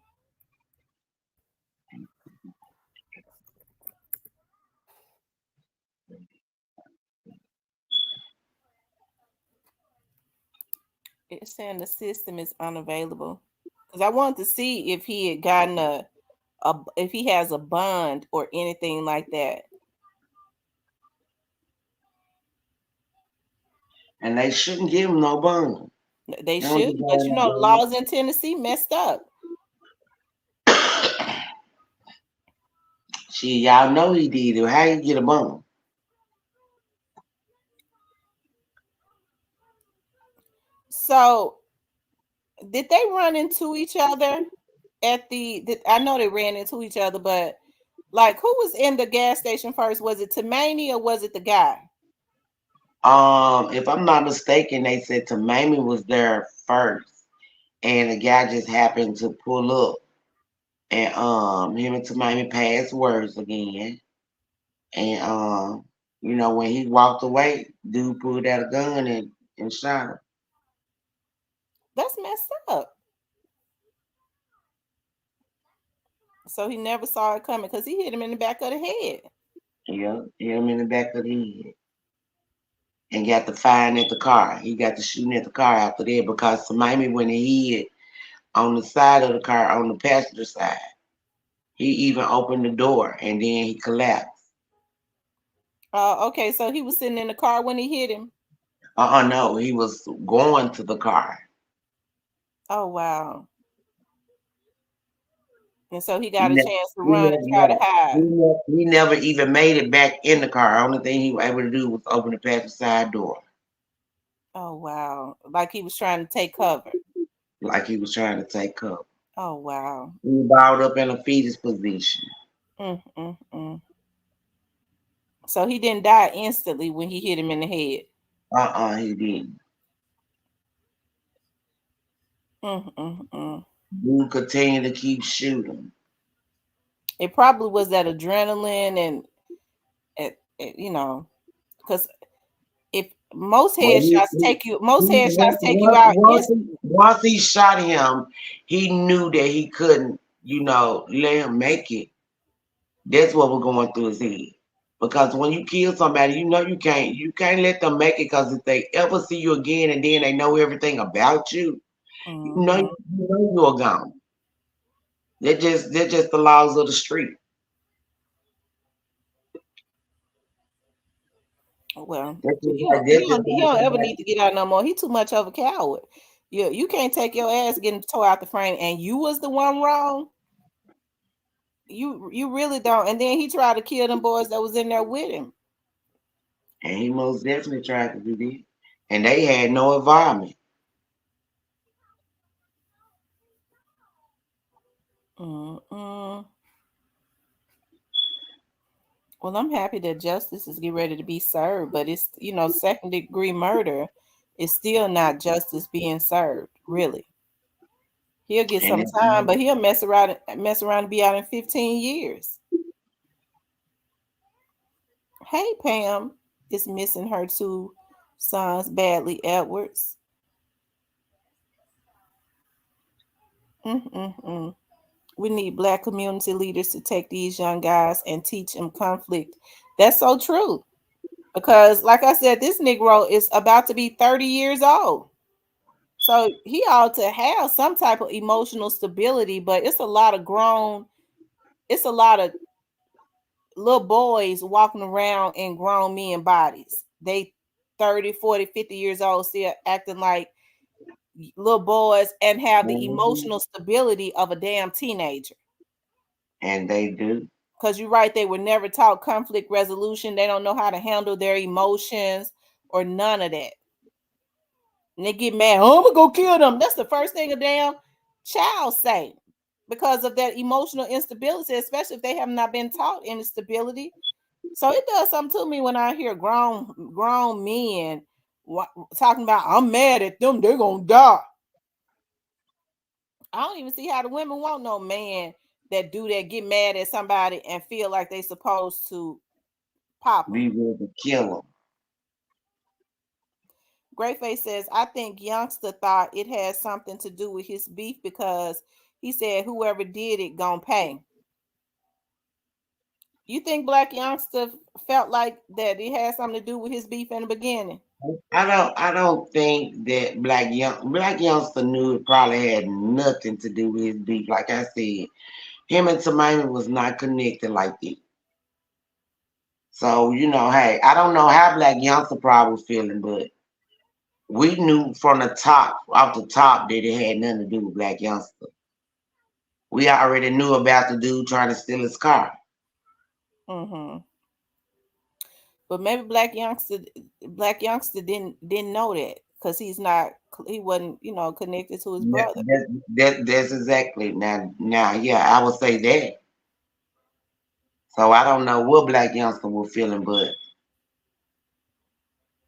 It's saying the system is unavailable. Because I wanted to see if he had gotten if he has a bond or anything like that. And they shouldn't give him no bond. They should, but laws in Tennessee messed up. Shit, y'all know he did it. How you get a bond? So, did they run into each other I know they ran into each other, but like who was in the gas station first? Was it Toomey or was it the guy? If I'm not mistaken, they said Toomey was there first, and the guy just happened to pull up, and him and Toomey passed words again, and when he walked away, dude pulled out a gun and shot him. That's messed up. So he never saw it coming because he hit him in the back of the head. Yeah, him in the back of the head. And got the firing at the car. He got the shooting at the car after that because somebody went and hid on the side of the car on the passenger side. He even opened the door and then he collapsed. Okay, so he was sitting in the car when he hit him. No, he was going to the car. Oh wow. And so he He got a never, chance to he run never, and try to hide. he never even made it back in the car. Only thing he was able to do was open the passenger side door. Oh wow. Like he was trying to take cover. Like he was trying to take cover. Oh wow. He was balled up in a fetus position. Mm. So he didn't die instantly when he hit him in the head. He didn't. Mm. Dude continued to keep shooting. It probably was that adrenaline and you know, because if most Well, headshots take you out instantly. once he shot him, he knew that he couldn't, let him make it. That's what was going through his head. Because when you kill somebody, you can't let them make it. Because if they ever see you again and then they know everything about you, Mm-hmm. you're gone. They're just the laws of the street. Well, That's just he like don't, he that's just don't he like don't ever somebody. need to get out no more. He too much of a coward. You can't take your ass getting tore out the frame, and you was the one wrong. You really don't. And then he tried to kill them boys that was in there with him. And he most definitely tried to do this. And they had no environment. Mm-mm. Well, I'm happy that justice is getting ready to be served, but it's second degree murder is still not justice being served. Really, he'll get And some it, time, but he'll mess around and be out in 15 years. Hey, Pam is missing her two sons badly. Edwards. Mm-mm-mm. We need Black community leaders to take these young guys and teach them conflict. That's so true. Because, like I said, this Negro is about to be 30 years old. So he ought to have some type of emotional stability, but it's a lot of little boys walking around in grown men bodies. They 30, 40, 50 years old, still acting like little boys and have the Mhm. emotional stability of a damn teenager. And they do. Because you're right, they were never taught conflict resolution. They don't know how to handle their emotions or none of that. And they get mad, oh, I'm gonna go kill them. That's the first thing a damn child say because of that emotional instability, especially if they have not been taught any stability. So it does something to me when I hear grown men talking about, I'm mad at them, they're gonna die. I don't even see how the women want no man that do that, get mad at somebody and feel like they supposed to pop them. We will kill them. Greyface says, I think Youngster thought it had something to do with his beef because he said whoever did it gonna pay. You think Black Youngster felt like that it had something to do with his beef in the beginning? I don't think that Black Youngster knew it probably had nothing to do with his beef. Like I said, him and Tamami was not connected like that. So, hey, I don't know how Black Youngster probably was feeling, but we knew from the top, off the top, that it had nothing to do with Black Youngster. We already knew about the dude trying to steal his car. Mm-hmm. But maybe Black Youngster didn't know that because he wasn't connected to his brother. That's exactly now. Yeah, I would say that. So I don't know what Black Youngster was feeling, but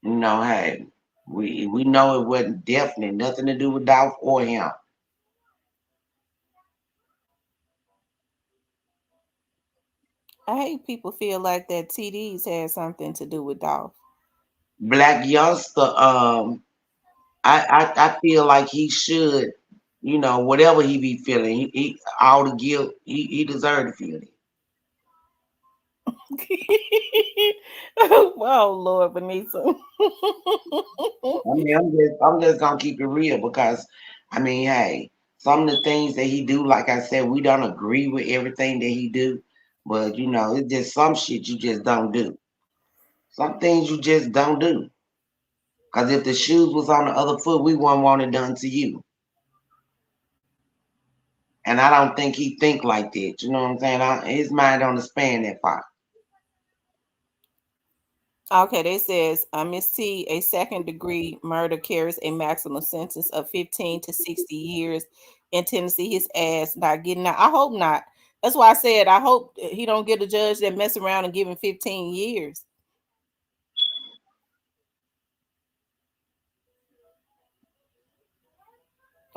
hey, we know it wasn't definitely nothing to do with Dolph or him. I hate people feel like that TDs had something to do with Dolph. Black Youngster, I feel like he should, whatever he be feeling, he all the guilt, he deserved to feel it. Oh Lord, Benita. I mean, I'm just gonna keep it real because, I mean, hey, some of the things that he do, like I said, we don't agree with everything that he do, but it's just some shit you just don't do. Some things you just don't do. Cause if the shoes was on the other foot, we wouldn't want it done to you. And I don't think he think like that. You know what I'm saying? His mind don't span that far. Okay, they says Miss T, a second degree murder carries a maximum sentence of 15 to 60 years in Tennessee. His ass not getting out. I hope not. That's why I said I hope he don't get a judge that mess around and give him 15 years.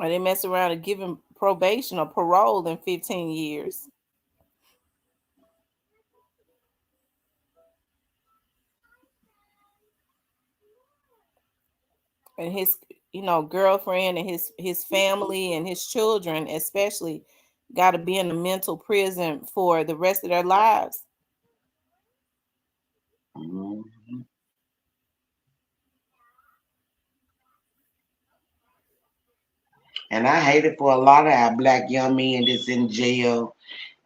Or they mess around and give him probation or parole in 15 years. And his girlfriend and his family and his children especially got to be in a mental prison for the rest of their lives. Mhm. And I hate it for a lot of our black young men that's in jail.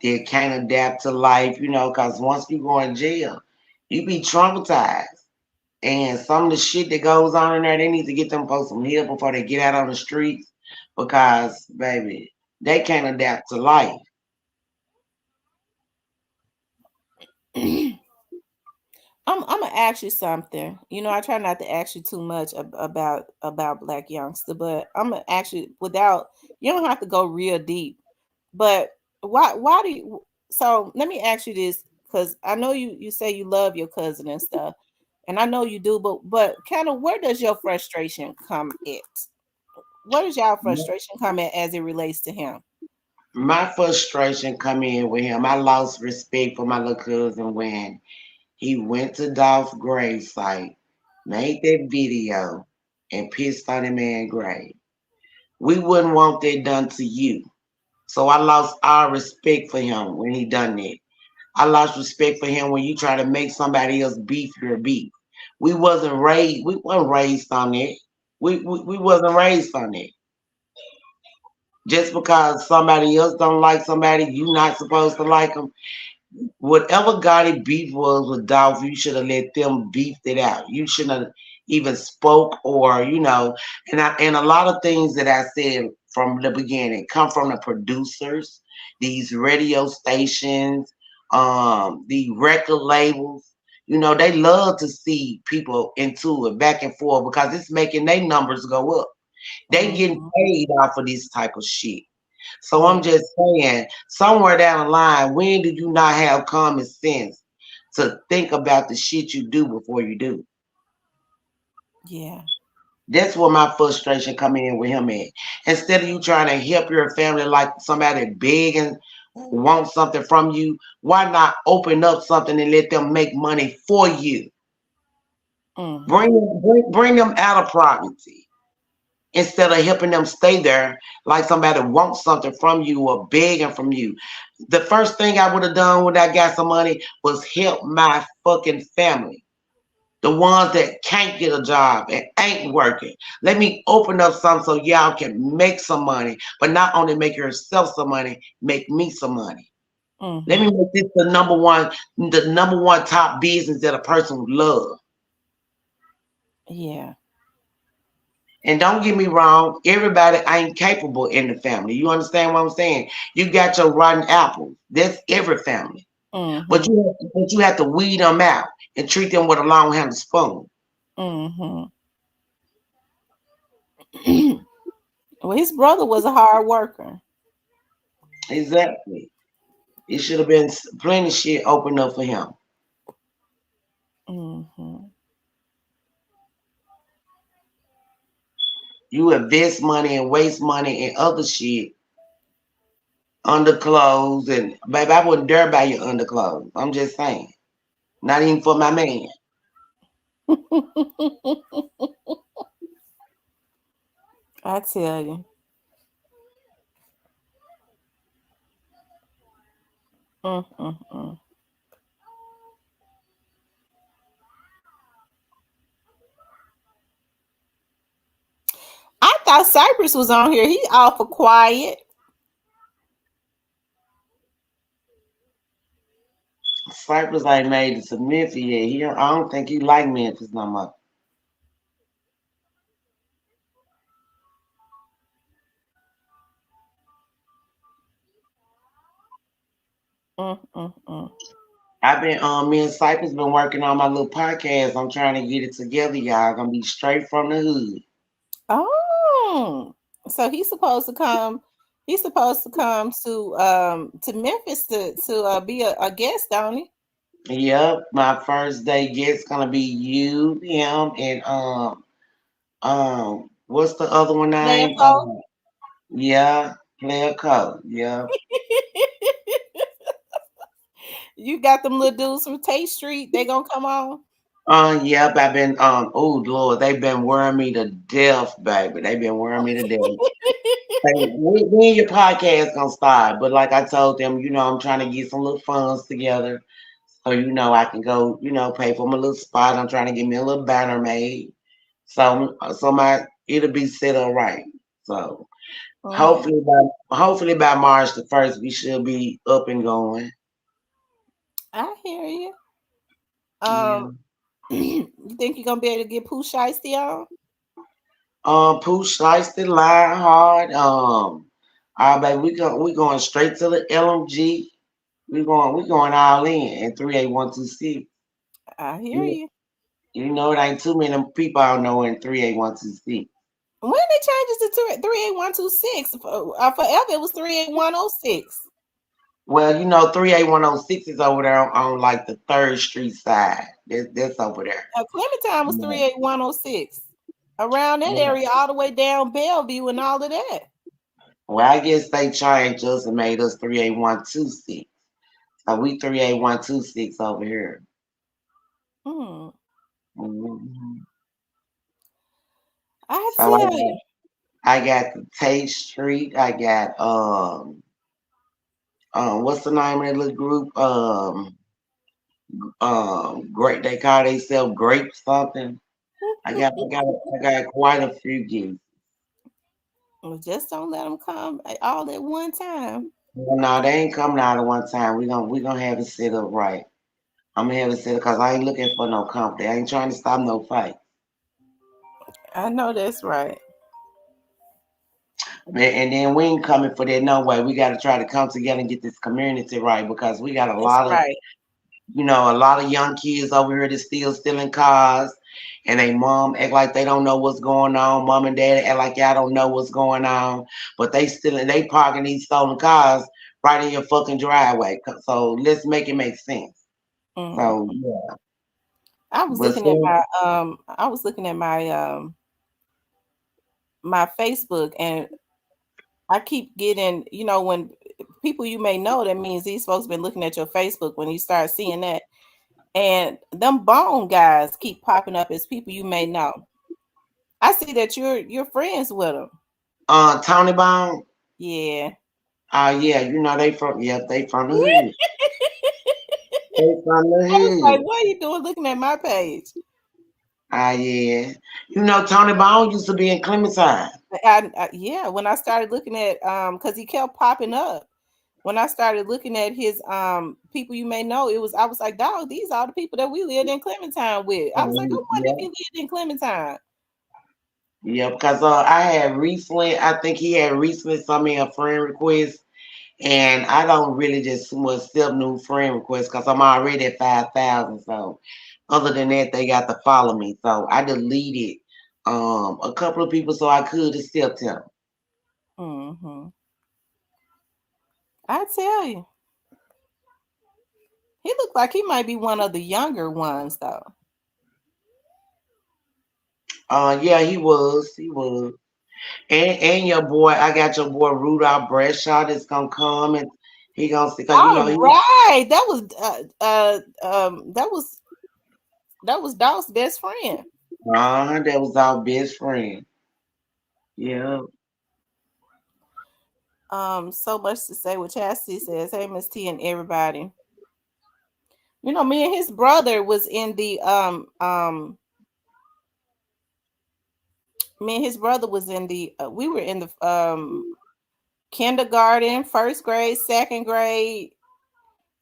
They can't adapt to life, because once you go in jail, you be traumatized. And some of the shit that goes on in there, they need to get them folks some help before they get out on the streets because, baby, they can't adapt to life. I'm gonna ask you something. I try not to ask you too much about Black Youngster, but I'm gonna ask you without. You don't have to go real deep, but why do you? So let me ask you this, because I know you say you love your cousin and stuff, and I know you do, but kind of where does your frustration come at? Where does y'all frustration come at as it relates to him? My frustration come in with him. I lost respect for my little cousin when he went to Dolph's grave site, made that video, and pissed on the man's grave. We wouldn't want that done to you. So I lost all respect for him when he done that. I lost respect for him when you try to make somebody else beef your beef. We wasn't raised on it. We wasn't raised on it. Just because somebody else don't like somebody, you not supposed to like them. Whatever Gotti beef was with Dolph, you should have let them beef it out. You shouldn't have even spoke or. And a lot of things that I said from the beginning come from the producers, these radio stations, the record labels. They love to see people into it back and forth because it's making their numbers go up. They getting Mhm. paid off of this type of shit. So I'm Yeah, just saying, somewhere down the line, when do you not have common sense to think about the shit you do before you do? yeah. That's where my frustration come in with him at. Instead of you trying to help your family like somebody begging, want something from you, why not open up something and let them make money for you? Hmm. Bring them out of poverty instead of helping them stay there like somebody wants something from you or begging from you. The first thing I would have done when I got some money was help my fucking family. The ones that can't get a job and ain't working. Let me open up some so y'all can make some money, but not only make yourself some money, make me some money. Let me Hmm. make this the number one top business that a person would love. Yeah. And don't get me wrong, everybody ain't capable in the family. You understand what I'm saying? You got your rotten apples. That's every family. But Hmm. you have to weed them out and treat them with a long handled spoon. Hmm. Well, his brother was a hard worker. Exactly. It should have been plenty shit opened up for him. Hmm. You invest money and waste money in other shit, underclothes, and baby, I wouldn't dare buy your underclothes. I'm just saying. Not even for my man. I tell you. Mm-mm-mm. thought Cypress was on here. He awful quiet. Cypress ain't made it to Memphis yet. I don't think he like Memphis no more. I've been me and Cypress been working on my little podcast. I'm trying to get it together, y'all. Gonna be straight from the hood. Oh, so he's supposed to come. He's supposed to come to Memphis to be a guest, don't he? Yep, my first day guest gonna be you, him, and what's the other one Player name? Cole. Yeah, Player Cole. Yeah. You got them little dudes from Tate Street. They gonna come on. Yep, I've been oh Lord, they've been wearing me to death, baby. They've been wearing me to death. Hey, when your podcast gonna start? But like I told them, I'm trying to get some little funds together. So I can go, pay for my little spot. I'm trying to get me a little banner made. So it'll be set up right. So hopefully by March the 1st we should be up and going. I hear you. Yeah. You think you're gonna be able to get Pooh Shiesty on? Pooh Shiesty, Lionheart. Baby, we going straight to the LMG. We going all in 38126. I hear you. It ain't too many people I know in 38126. When they changed it to 38126, forever it was 38106. Well, 38106 is over there on like the 3rd Street side. That's over there. Clementine was Yeah. 38106. Around that area, all the way down Bellevue and all of that. Well, I guess they changed us and made us 38126. So we 38126 over here. Hmm. Mm-hmm. I So tell you. I got the Tate Street. I got what's the name of that little group? Great. They call themselves Grape something. I got quite a few gigs. Well, just don't let them come all at one time. No, they ain't coming out at one time. We gonna have it set up right. I'm gonna have it set up because I ain't looking for no company. I ain't trying to stop no fight. I know that's right. And then we ain't coming for that no way. We got to try to come together and get this community right because we got a lot of, a lot of young kids over here that still stealing cars, and they mom act like they don't know what's going on. Mom and dad act like y'all don't know what's going on, but they parking these stolen cars right in your fucking driveway. So let's make it make sense. Mm-hmm. So yeah. I was looking at my Facebook, and I keep getting, when people you may know, that means these folks been looking at your Facebook when you start seeing that. And them Bone guys keep popping up as people you may know. I see that you're friends with them. Tony Bone? Yeah. Yeah, they from the hood. They from the hood. I was like, what are you doing looking at my page? Yeah. Tony Bone used to be in Clementine. Yeah, when I started looking at because he kept popping up. When I started looking at his people you may know, I was like, dog, these are the people that we lived in Clementine with. I was like, I wonder if he lived in Clementine. Yeah, because I think he had recently sent me a friend request, and I don't really just accept new friend requests because I'm already at 5,000. So other than that, they got to follow me. So I deleted a couple of people so I could accept him. Mm-hmm. I tell you. He looked like he might be one of the younger ones, though. Yeah, he was. He was. And your boy, I got your boy Rudolph Bradshaw that's gonna come and he gonna see. Right. That was Dog's best friend. That was our best friend. Yeah. So much to say what Chastity says. Hey, Miss T and everybody. Me and his brother was in the Me and his brother was in the we were in the kindergarten, first grade, second grade.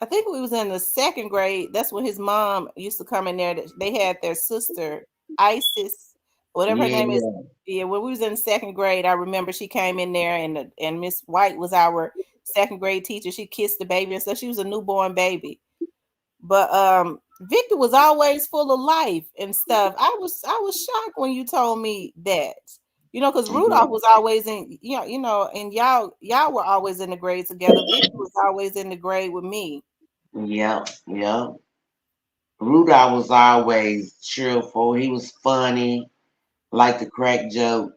I think we was in the second grade. That's when his mom used to come in there. They had their sister Isis, whatever her name is. Yeah, Yeah, when we was in second grade, I remember she came in there, and Miss White was our second grade teacher. She kissed the baby and stuff. She was a newborn baby. But Victor was always full of life and stuff. I was shocked when you told me that. Because yeah, Rudolph was always in, and y'all were always in the grade together. Victor was always in the grade with me. yeah, yeah. Rudolph was always cheerful. He was funny, like the crack joke.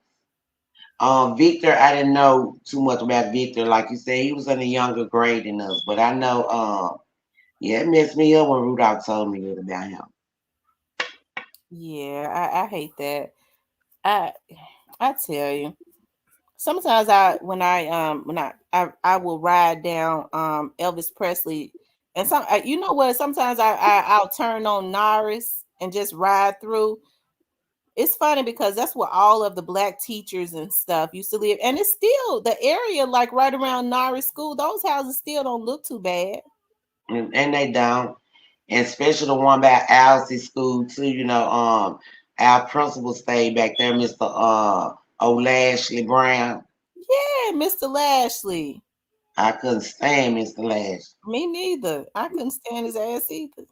Victor, I didn't know too much about Victor. Like you said, he was in a younger grade than us. But I know, yeah, it messed me up when Rudolph told me that about him. Yeah, I hate that. I I tell you. Sometimes I will ride down Elvis Presley, and you know what, sometimes I'll turn on Norris and just ride through. It's funny because that's where all of the black teachers and stuff used to live, and it's still the area, like right around Norris School. Those houses still don't look too bad. And they don't. And especially the one by Alcy School too, our principal stayed back there, Mr. O'Lashley Brown. Yeah, Mr. Lashley. I couldn't stand Mr. Lashley. Me neither. I couldn't stand his ass either.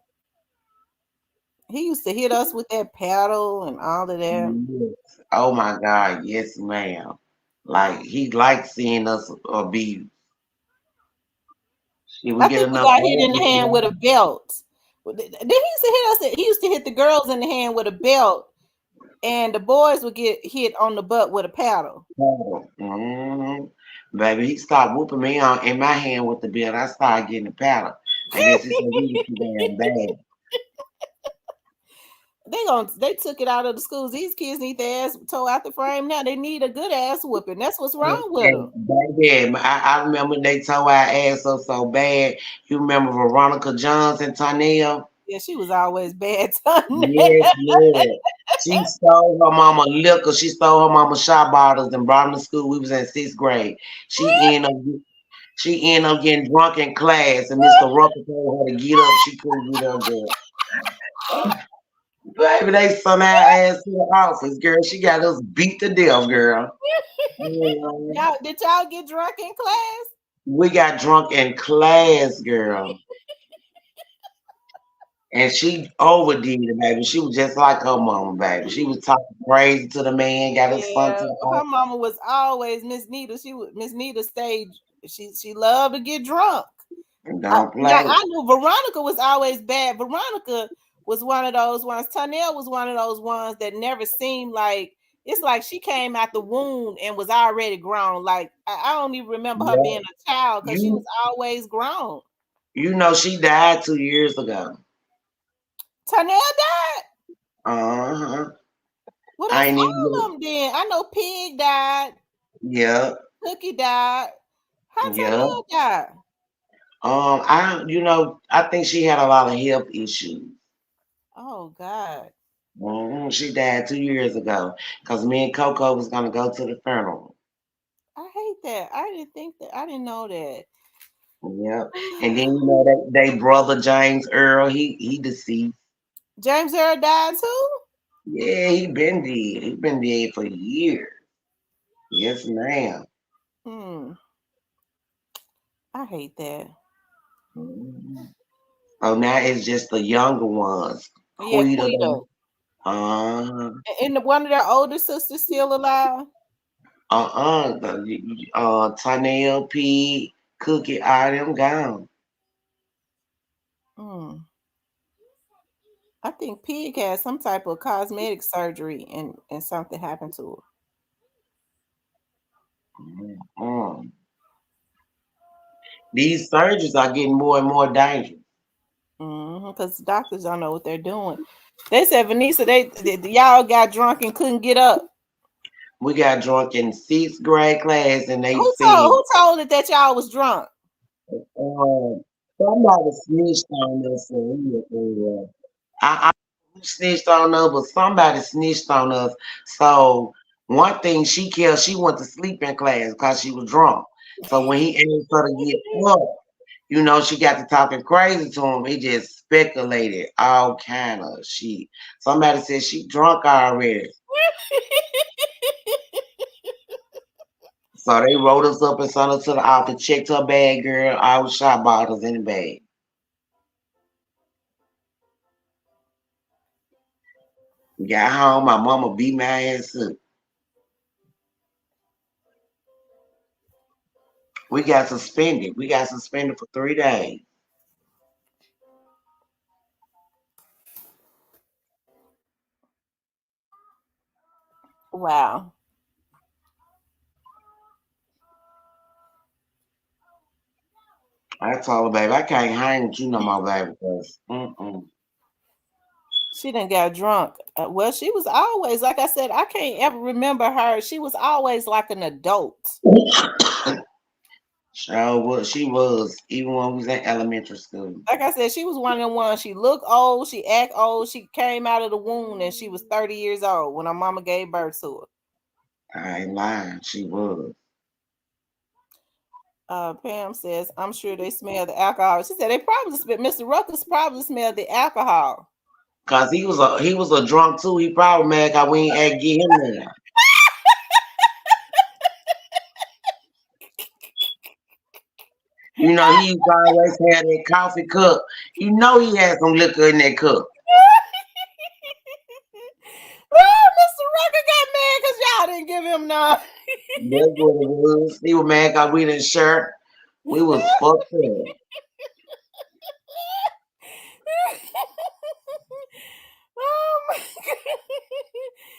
He used to hit us with that paddle and all of that. Yes. Oh my God, yes, ma'am. Like he liked seeing us be. Did we I get think we enough got hit in the practice hand with today? a belt. Then he used to hit us. He used to hit the girls in the hand with a belt, and the boys would get hit on the butt with a paddle. Mhm. Baby, he stopped whooping me on in my hand with the belt. I started getting the paddle. I guess he said we was too damn bad. They took it out of the schools. These kids need their ass tore out the frame now. They need a good ass whooping. That's what's wrong with them. And baby, I remember they tore our ass up so bad. You remember Veronica Johnson, Tanea? Yeah, she was always bad. Ton. Yes, Lord. She stole her mama liquor. She stole her mama shot bottles and brought them to school. We was in sixth grade. She ended up she ended up getting drunk in class, and Mr. Rucker told her to get up. She couldn't get up there. Baby, they sent our ass to the office, girl. She got us beat to death, girl. Yeah. Did y'all get drunk in class? We got drunk in class, girl. And she overdid it, baby. She was just like her mama, baby. She was talking crazy to the man, got his son to Yeah, the her office. mama was always Miss Nita. Miss Nita stayed. She loved to get drunk. And don't Now play. I knew Veronica was always bad. Veronica was one of those ones. Tanel was one of those ones that never seemed like, it's like she came out the womb and was already grown. Like I don't even remember her being Yeah. a child because she was You always grown. you know she died 2 years ago. Tanel died. Uh-huh. Well, I that's ain't all of even them. Then I know Pig died. yeah, Cookie died. How yeah. Tanel died? I think she had a lot of health issues. Oh God. She died 2 years ago because me and Coco was gonna go to the funeral. I hate that. I didn't think that. I didn't know that. Yep. And then they brother James Earl, he deceased. James Earl died too. Yeah, he been dead. He been dead for years. Yes, ma'am. Hmm. I hate that. Mhm. So now it's just the younger ones. Yeah, Quita, Quito. uh, And one of their older sisters still alive. Tanel P, Cookie, all them gone. Hmm. I think Pig had some type of cosmetic surgery and something happened to Mm. These surgeries are getting more and more dangerous. her. Because doctors don't know what they're doing. They said Vanessa, y'all got drunk and couldn't get up. We got drunk in sixth grade class, and they Who said told it that y'all was drunk? somebody snitched on us. I snitched on us, but somebody snitched on us. So One thing she killed, she went to sleep in class because she was drunk. So when he asked her to get up, you know, she got to talking crazy to him. He just speculated all kind of shit. Somebody said she drunk already. So they wrote us up and sent us to the office, checked her bag, girl. All the shot bottles in the bag. Got home, my mama beat my ass up. We got suspended. We got suspended for 3 days. Wow. I told her, baby, I can't hang with you no more, baby, because She done got drunk. Well, she was always, like I said, I can't ever remember her. She was always like an adult. So she was, even when we was in elementary school. Like I said, she was one of the ones. She looked old. She act old. She came out of the womb and she was 30 years old when her mama gave birth to her. I ain't lying. She was. Pam says, I'm sure they smell the alcohol. She said they probably smell, Mr. Ruckus probably smelled the alcohol. Cause he was a drunk too. He probably mad cause we ain't had to get him there. You know, he used to always have that coffee cup. You know he had some liquor in that cup. Oh, Mr. Rucker got mad because y'all didn't give him none. That's what it was. He was mad cause we didn't share. We was fucked up. Oh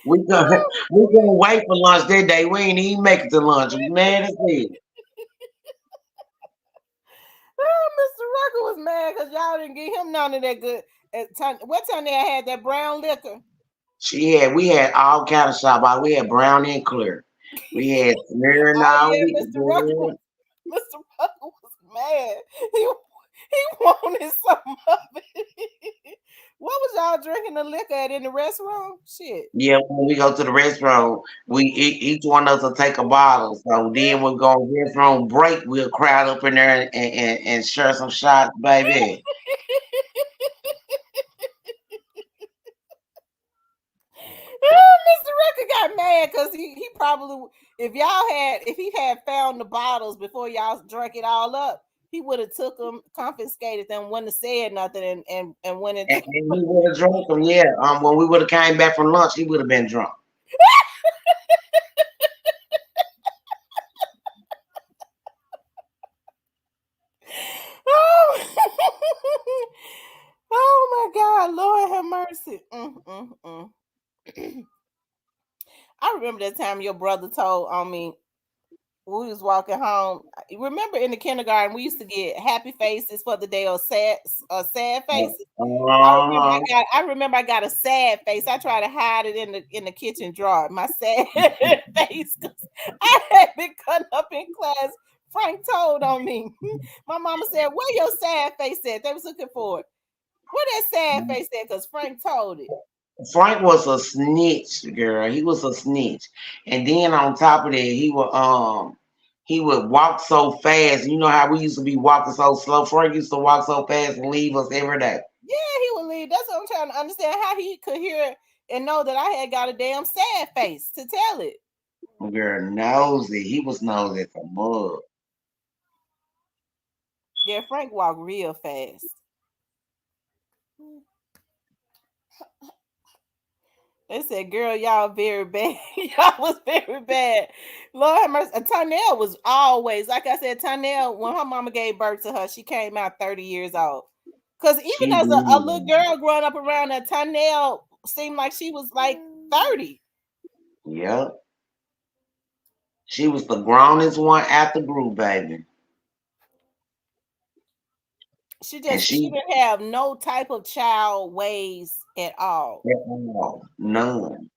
my God. We gonna wait for lunch that day. We ain't even make it to lunch. Man, that's it. Oh, Mr. Rucker was mad because y'all didn't give him none of that good. What time they had that brown liquor? We had all kind of shop bottles. We had brown and clear. We had Oh Smirnoff. yeah, Mr. Rucker was mad. He wanted some of it. What was y'all drinking the liquor at in the restroom? Shit. Yeah, when we go to the restaurant, each one of us will take a bottle. So then we'll go restaurant break. We'll crowd up in there and share some shots, baby. Mr. Rucker got mad because he probably if he had found the bottles before y'all drank it all up, he would have took them, confiscated them, wouldn't have said nothing, and went into. And he would have drunk them. Yeah. When we would have came back from lunch, he would have been drunk. Oh, oh my God, Lord have mercy. I remember that time your brother told on me. We was walking home. Remember in the kindergarten, we used to get happy faces for the day or sad faces. I remember I got a sad face. I tried to hide it in the kitchen drawer. My sad face. I had been cut up in class. Frank told on me. My mama said, "Where your sad face at?" They was looking for it. Where that sad face at? Because Frank told it. Frank was a snitch, girl. He was a snitch. And then on top of that, he would walk so fast. You know how we used to be walking so slow. Frank used to walk so fast and leave us every day. Yeah, he would leave. That's what I'm trying to understand. How he could hear and know that I had got a damn sad face to tell it. Girl, nosy. He was nosy as a mug. Yeah, Frank walked real fast. They said, "Girl, y'all very bad. Y'all was very bad." Lord have mercy. Tynell was always, like I said, Tynell, when her mama gave birth to her, she came out 30 years old. Because even as a little girl growing up around that, Tynell seemed like she was like 30. Yep. She was the grownest one at the group, baby. She And didn't have no type of child ways at all. None.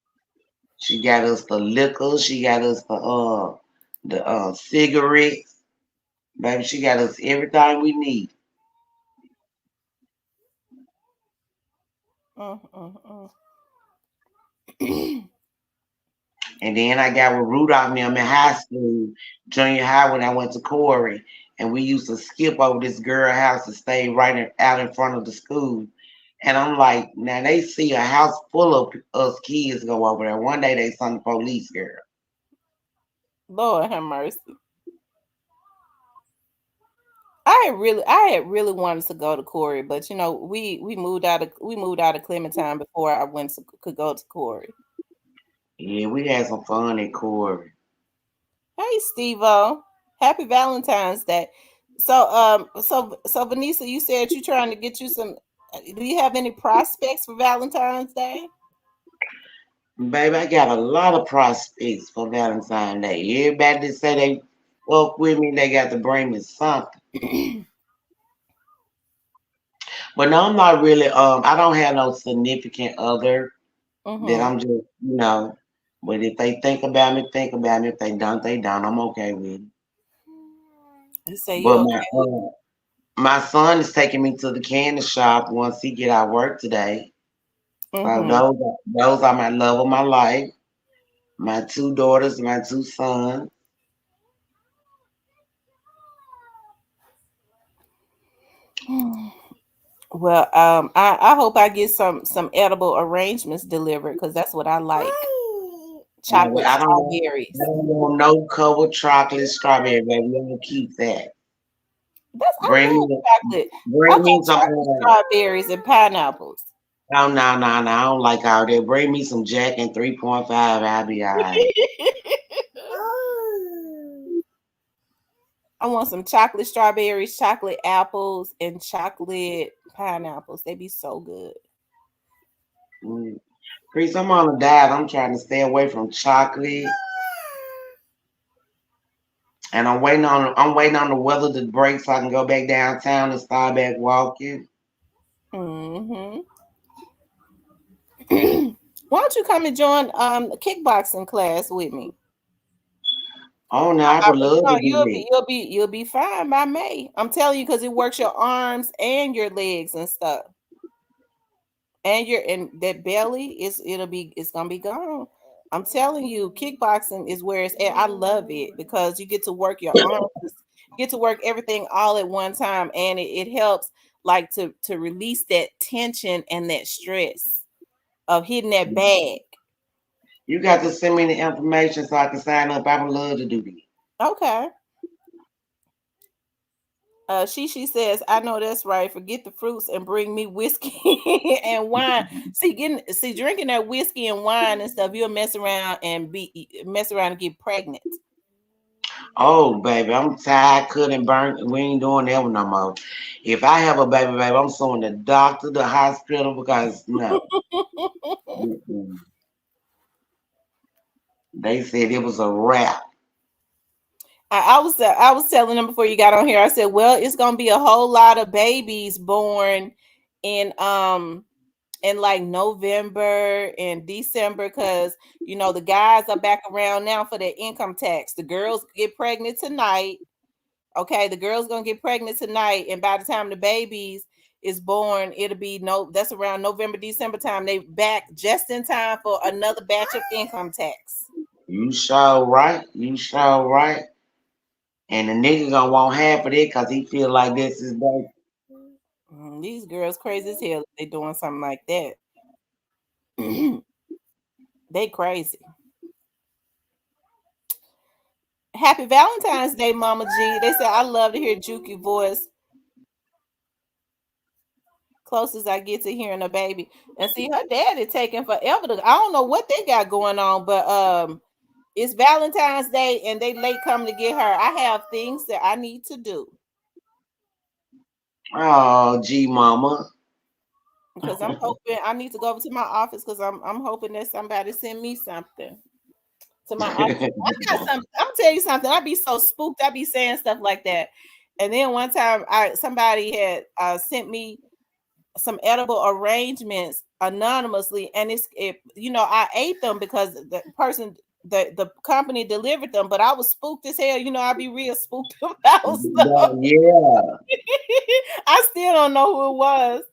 She got us the liquor. She got us the cigarettes. Baby, she got us everything we need. And then I got with Rudolph and them in high school, junior high when I went to Corey. And we used to skip over this girl house and stay out in front of the school. And I'm like, now they see a house full of us kids go over there. One day they saw the police girl. Lord have mercy. I had really wanted to go to Corey, but you know, we moved out of Clementine before I could go to Corey. Yeah, we had some fun at Corey. Hey, Steve-O. Happy Valentine's Day. So Vanessa, you said you're trying to get you some. Do you have any prospects for Valentine's Day? Baby, I got a lot of prospects for Valentine's Day. Everybody that say they fuck with me, they got to bring me something. But no, I'm not really. I don't have no significant other that I'm just, But if they think about me, think about me. If they don't, they don't. I'm okay with it. You say you But okay? my son is taking me to the candy shop once he get out of work today. So those are my love of my life. My 2 daughters, my 2 sons. Well, I hope I get some edible arrangements delivered because that's what I like. Chocolate strawberries. I don't want no covered chocolate strawberry, baby. You don't keep that. I love chocolate strawberries and pineapples. No, I don't like all that. Bring me some Jack and 3.5. I'll be all right. I want some chocolate strawberries, chocolate apples, and chocolate pineapples. They be so good. Chris, I'm on a diet. I'm trying to stay away from chocolate. And I'm waiting on the weather to break so I can go back downtown and start back walking. Mm-hmm. Why don't you come and join a kickboxing class with me? Oh no, I would love to do that. You'll be fine by May. I'm telling you, because it works your arms and your legs and stuff. And that belly it's gonna be gone. I'm telling you, kickboxing is where it's at. I love it because you get to work your arms, get to work everything all at one time, and it helps like to release that tension and that stress of hitting that bag. You got to send me the information so I can sign up. I would love to do that. Okay. She says, I know that's right. Forget the fruits and bring me whiskey and wine. See, drinking that whiskey and wine and stuff, you'll mess around and get pregnant. Oh, baby, I'm tired, cut and burnt. We ain't doing that one no more. If I have a baby, I'm suing the doctor, the hospital, because no. They said it was a wrap. I was telling them before you got on here. I said, well, it's gonna be a whole lot of babies born in like November and December, because the guys are back around now for their income tax. The girls get pregnant tonight. Okay, the girl's gonna get pregnant tonight, and by the time the babies is born, it'll be that's around November, December time. They back just in time for another batch of income tax. You sure right. And the nigga gonna want half of it because he feel like this is baby. These girls crazy as hell if they doing something like that. They crazy. Happy Valentine's Day, Mama G. They said, I love to hear Juki voice. Closest I get to hearing a baby. And see, her daddy taking forever I don't know what they got going on, but it's Valentine's Day and they late coming to get her. I have things that I need to do. Oh, gee, mama. Because I'm hoping I need to go over to my office because I'm hoping that somebody send me something to my office. I got something. I'm gonna tell you something. I be so spooked. I be saying stuff like that. And then one time somebody had sent me some edible arrangements anonymously, and I ate them because the person the company delivered them, but I was spooked as hell. I be real spooked about stuff. Yeah. I still don't know who it was.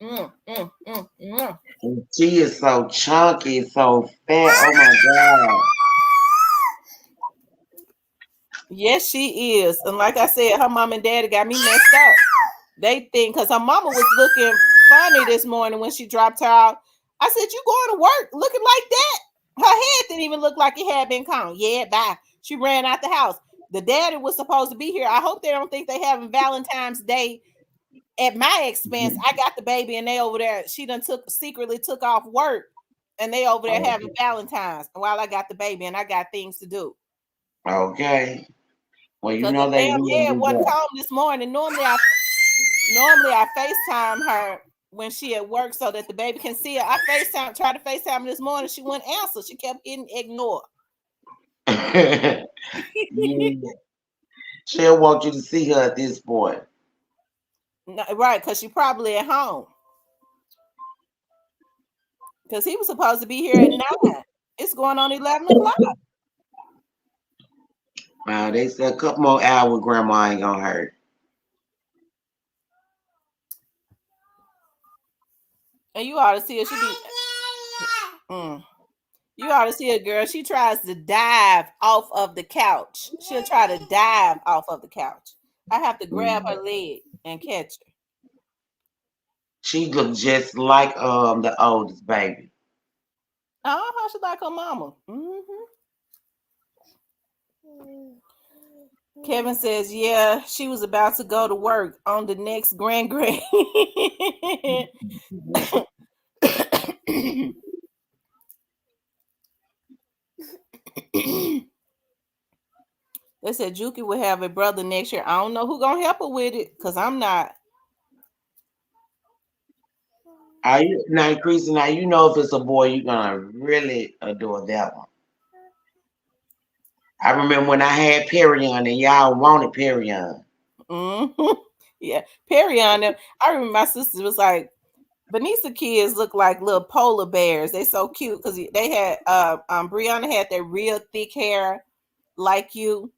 And she is so chunky, so fat. Oh my God. Yes, she is. And like I said, her mom and daddy got me messed up. They think because her mama was looking funny this morning when she dropped her out. I said, "You going to work looking like that?" Her head didn't even look like it had been combed. Yeah, bye. She ran out the house. The daddy was supposed to be here. I hope they don't think they having Valentine's Day at my expense. I got the baby and they over there. She done secretly took off work and they over there having Valentine's while I got the baby and I got things to do. Okay. Well, you Because know the they damn will head do wasn't that. combed this morning. Normally I FaceTime her when she at work so that the baby can see her. I tried to FaceTime her this morning. She wouldn't answer. She kept getting ignored. Yeah. She'll want you to see her at this point. No, right, because she probably at home. Because he was supposed to be here at 9. It's going on 11 o'clock. They said a couple more hours, Grandma ain't gonna hurt. And you ought to see her. You ought to see a girl. She tries to dive off of the couch. She'll try to dive off of the couch. I have to grab her leg and catch her. She looked just like the oldest baby. Oh, she like her mama. Kevin says, yeah, she was about to go to work on the next grand. They said Juki will have a brother next year. I don't know who gonna help her with it because I'm not. Are you now, Chrissy? Now you know if it's a boy, you're gonna really adore that one. I remember when I had Perion and y'all wanted Perion. Yeah, Perry on them. I remember my sister was like, Benisa kids look like little polar bears. They so cute because they had Brianna had that real thick hair like you.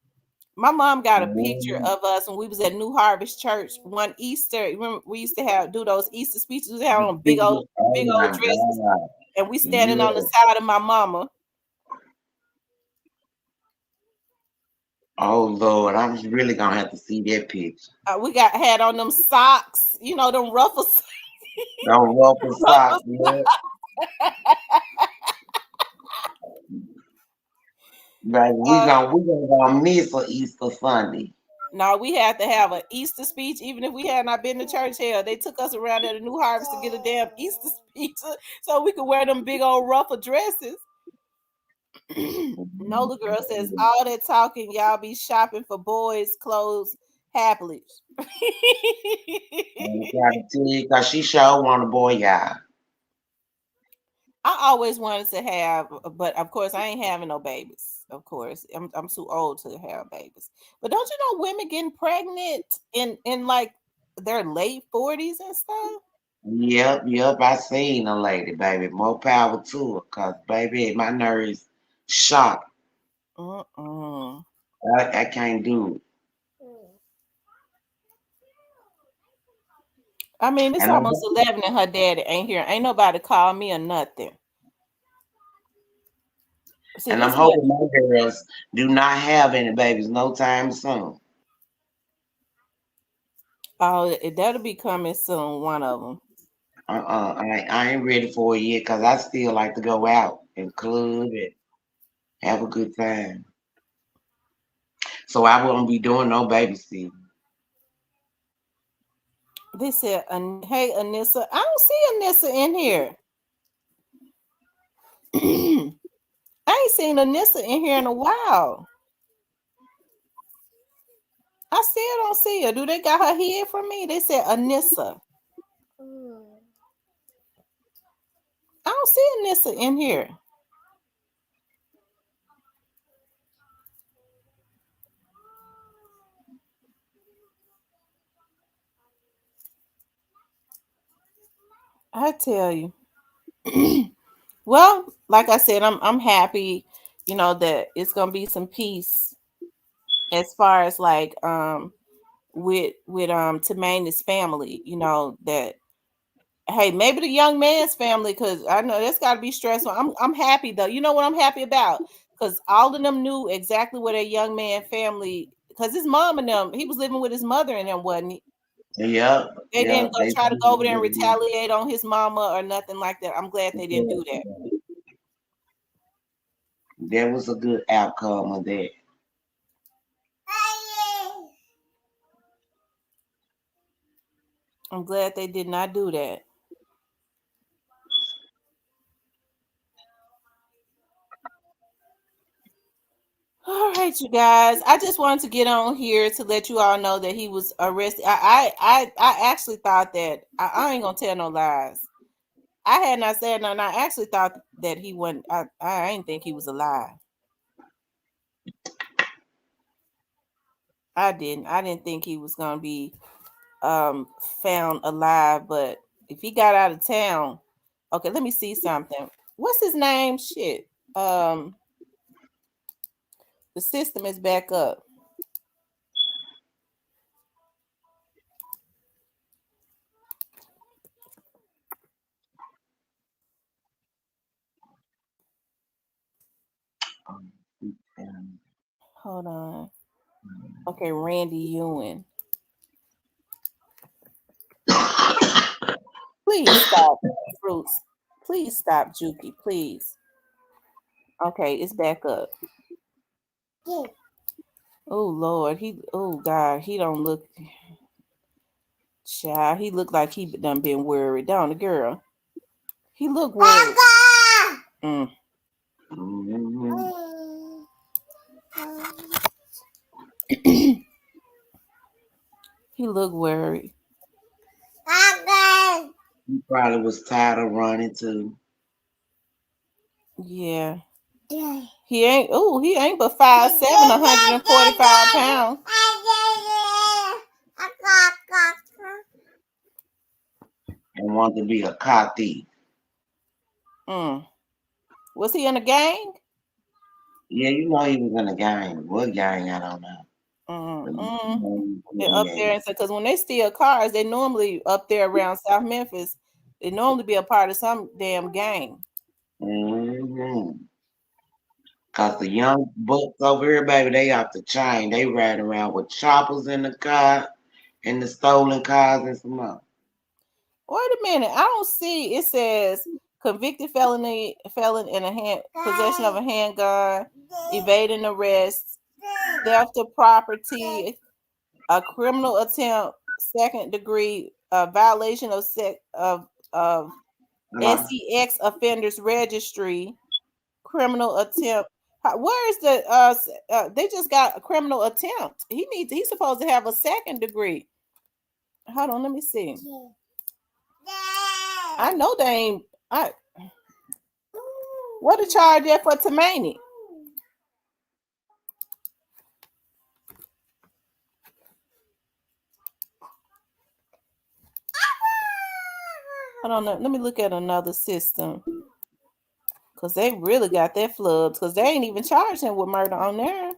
My mom got a picture of us when we was at New Harvest Church one Easter. Remember we used to do those Easter speeches. We had on big old Oh dresses, God. and we standing on the side of my mama. Oh Lord, I'm really gonna have to see that picture. We had on them socks, them ruffles. Don't ruffle socks, man. Like we gonna miss a Easter Sunday. No, we had to have an Easter speech, even if we had not been to church. Hell, they took us around at the New Harvest to get a damn Easter speech so we could wear them big old ruffled dresses. Nola girl says, all that talking, y'all be shopping for boys' clothes happily. I'm trying to tell you, cause she sure want a boy, y'all. I always wanted to have, but of course I ain't having no babies. Of course, I'm too old to have babies. But don't you know women getting pregnant in like their late 40s and stuff? Yep. I seen a lady, baby. More power to her, cause baby, my nerves shot. I can't do it. I mean, it's And almost 11 and her daddy ain't here. Ain't nobody call me or nothing. See, I'm hoping my girls do not have any babies no time soon. Oh, that'll be coming soon, one of them. I ain't ready for it yet because I still like to go out and club and have a good time. So I won't be doing no babysitting. They said, hey, Anissa. I don't see Anissa in here. I ain't seen Anissa in here in a while. I still don't see her. Do they got her here for me? They said Anissa. I don't see Anissa in here. I tell you. Well, like I said, I'm happy, that it's gonna be some peace as far as like with Tamane's family, that Hey, maybe the young man's family, because I know that's got to be stressful. I'm happy though. You know what I'm happy about? Because all of them knew exactly where their young man family. Because his mom and them, he was living with his mother and them, wasn't he? Yep. They didn't go They try to go over there and retaliate on his mama or nothing like that. I'm glad they didn't do that. There was a good outcome of that. I'm glad they did not do that. All right, you guys. I just wanted to get on here to let you all know that he was arrested. I actually thought that I ain't gonna tell no lies. I had not said nothing. I actually thought that he wasn't. I didn't think he was alive. I didn't. I didn't think he was gonna be found alive. But if he got out of town, okay. Let me see something. What's his name? Shit. The system is back up. Hold on. Okay, Randy Ewing. Please stop, Fruits. Please stop, Juki. Please. Okay, it's back up. Oh Lord, oh God, he don't look. Child, he looked like he done been worried. Down the girl. He looked worried. Mm. He looked worried. He probably was tired of running too. Yeah. He ain't but 5'7", 145 pounds. And wanted to be a car thief. Was he in a gang? Yeah, you know he was in a gang. What gang? I don't know. They're up there, and because when they steal cars, they normally up there around South Memphis. They normally be a part of some damn gang. Cause the young bucks over here, baby, they off the chain. They riding around with choppers in the car, and the stolen cars and some more. Wait a minute, I don't see. It says convicted felon in possession of a handgun, evading arrest, theft of property, a criminal attempt, second degree, violation of SEX offenders registry, criminal attempt. Where is the? They just got a criminal attempt. He's supposed to have a second degree. Hold on, let me see. I know they ain't. What the charge at for Tamani? Hold on, let me look at another system. Because they really got their flubs. Because they ain't even charged him with murder on there.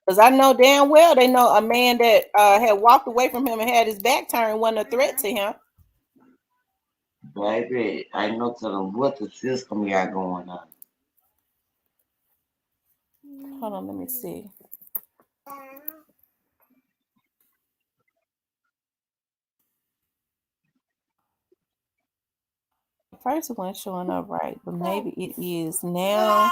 Because I know damn well they know a man that had walked away from him and had his back turned wasn't a threat to him. Baby, I know to them what the system got going on. Hold on, let me see. First it wasn't showing up right, but maybe it is now.